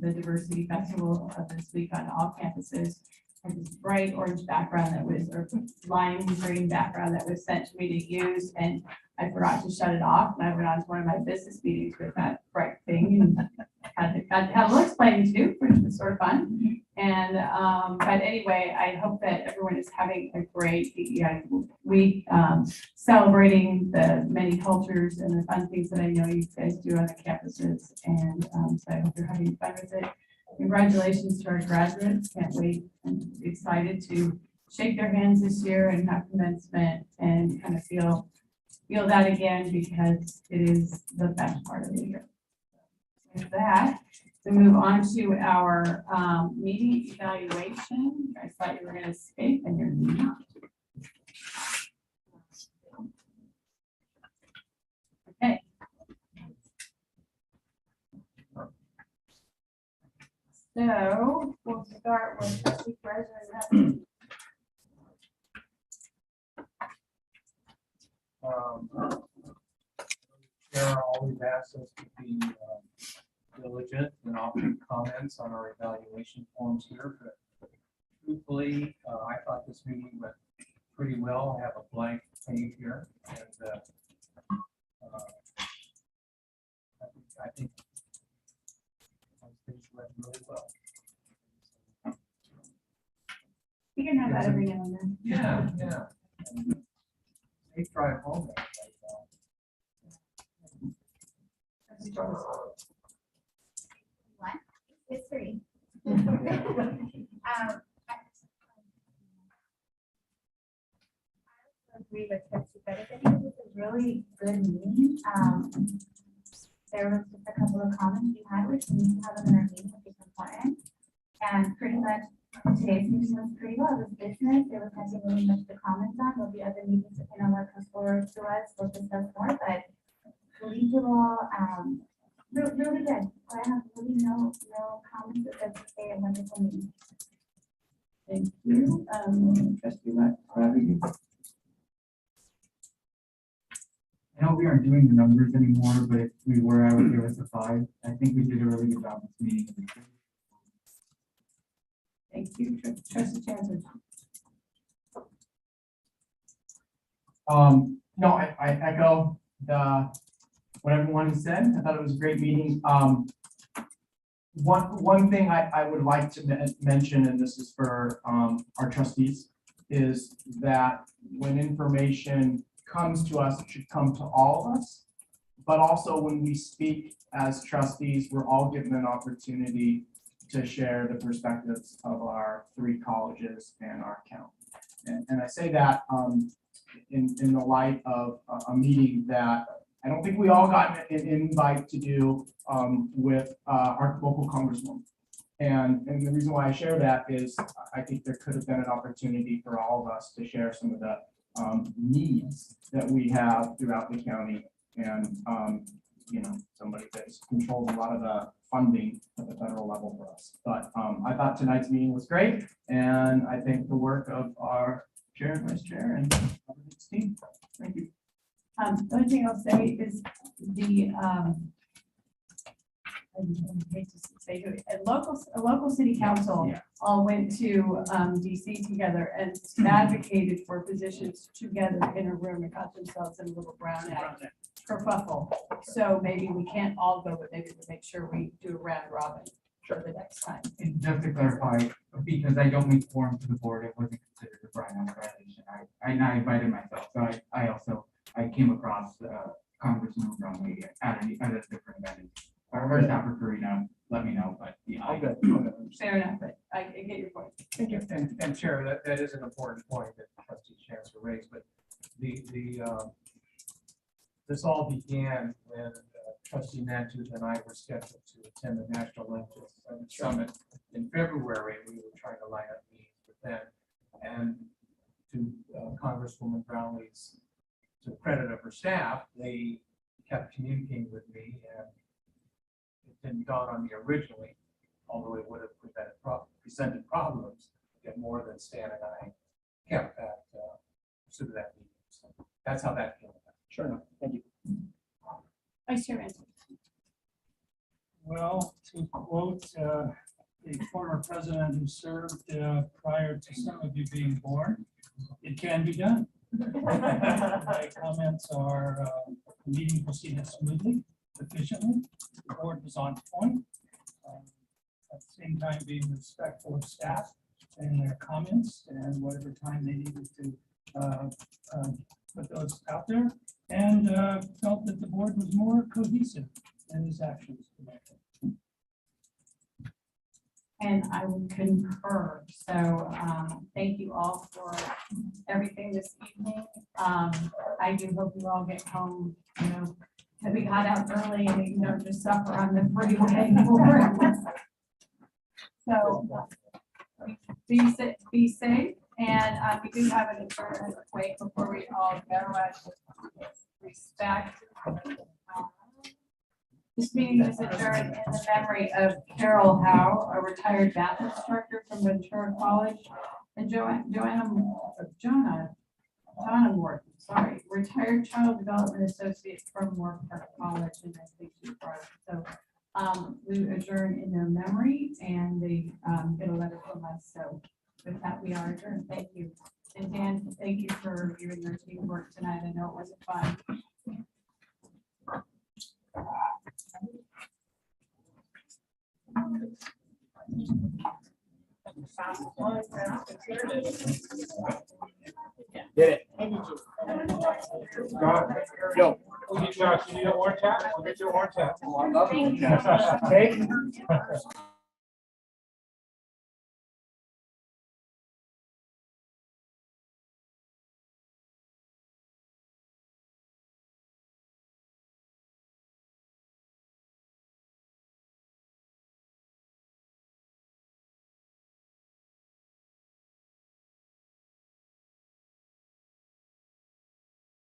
the Diversity Festival of this week on all campuses. I had this bright orange background that was, or lime green background that was sent to me to use, and I forgot to shut it off. And I went on to one of my business meetings with that bright thing and had to have a little explaining to, which was sort of fun. And but anyway, I hope that everyone is having a great week, celebrating the many cultures and the fun things that I know you guys do on the campuses. And so I hope you're having fun with it. Congratulations to our graduates. Can't wait. I'm excited to shake their hands this year and have commencement and kind of feel that again, because it is the best part of the year. With that, we move on to our meeting evaluation. I thought you were going to escape and you're not. Okay. So we'll start with trustee president. Chair always asks us to be diligent and offer comments on our evaluation forms here. But truthfully, I thought this meeting went pretty well. I have a blank page here, and I think things went really well. You can have that every now and then. Yeah, yeah. Safe drive home. One, it's three. I agree with Trustee Bettis. I think this is a really good meeting. There was just a couple of comments we had, which we need to have them in our meeting, which is important. And pretty much today's meeting was pretty well. It was business. There was nothing really much to comment on. There'll be other meetings that kind of what comes forward to us. We'll discuss more, but collegial, really good. I have really no comments except to say a wonderful meeting. Thank you. Trustee Robbie. I know we aren't doing the numbers anymore, but if we were, I would give us a 5. I think we did a really good job this meeting. Thank you, Trustee Chancellor. No, I echo what everyone has said. I thought it was a great meeting. One thing I would like to mention, and this is for our trustees, is that when information comes to us, it should come to all of us. But also when we speak as trustees, we're all given an opportunity to share the perspectives of our 3 colleges and our county. And I say that in the light of a meeting that I don't think we all got an invite to do with our local congresswoman. And the reason why I share that is I think there could have been an opportunity for all of us to share some of the needs that we have throughout the county. And, somebody that controls a lot of the funding at the federal level for us. But I thought tonight's meeting was great. And I think the work of our chair and vice chair and team. Thank you. The only thing I'll say is the, I hate to say it, a local city council all went to DC together and advocated for positions together in a room and got themselves in a little brown kerfuffle. So maybe we can't all go, but maybe we'll make sure we do a round robin for the next time. And just to clarify, because I don't make quorum to the board, it wasn't considered a Brian violation. I invited myself, so I came across Congressman Bromley at a different event. If I heard that for Karina, let me know, but yeah. Fair enough, but I get your point. Thank you. And Chair, that is an important point that Trustee Chancellor raised, but this all began when Trustee Natchez and I were scheduled to attend the National Legislative Summit in February. We were trying to line up meetings with them, and to Congresswoman Brownlee's, to the credit of her staff, they kept communicating with me, and it didn't dawn on me originally, although it would have presented problems, get more than Stan and I kept that pursuit of that meeting. So that's how that came about. Sure enough. Thank you. Vice Chair Ransom. Well, to quote the former president who served prior to some of you being born, it can be done. My comments are the meeting proceeded smoothly, efficiently. The board was on point. At the same time, being respectful of staff and their comments and whatever time they needed to put those out there, and felt that the board was more cohesive in its actions. And I would concur. So thank you all for everything this evening. I do hope you all get home, that we got out early and you don't just suffer on the freeway. So be safe. And we do have an adjournment wait before we all go at respect. This meeting is adjourned in the memory of Carol Howe, a retired math instructor from Ventura College, and Joanna Morton, retired child development associate from Moore Park College, and I think she's part of it. So we adjourn in their memory, and they get a letter from us. So with that, we are adjourned. Thank you. And Dan, thank you for you and your teamwork tonight. I know it wasn't fun. Get it. Yo. You need an orange hat? I'll get you an orange hat. Oh, I love it. Okay.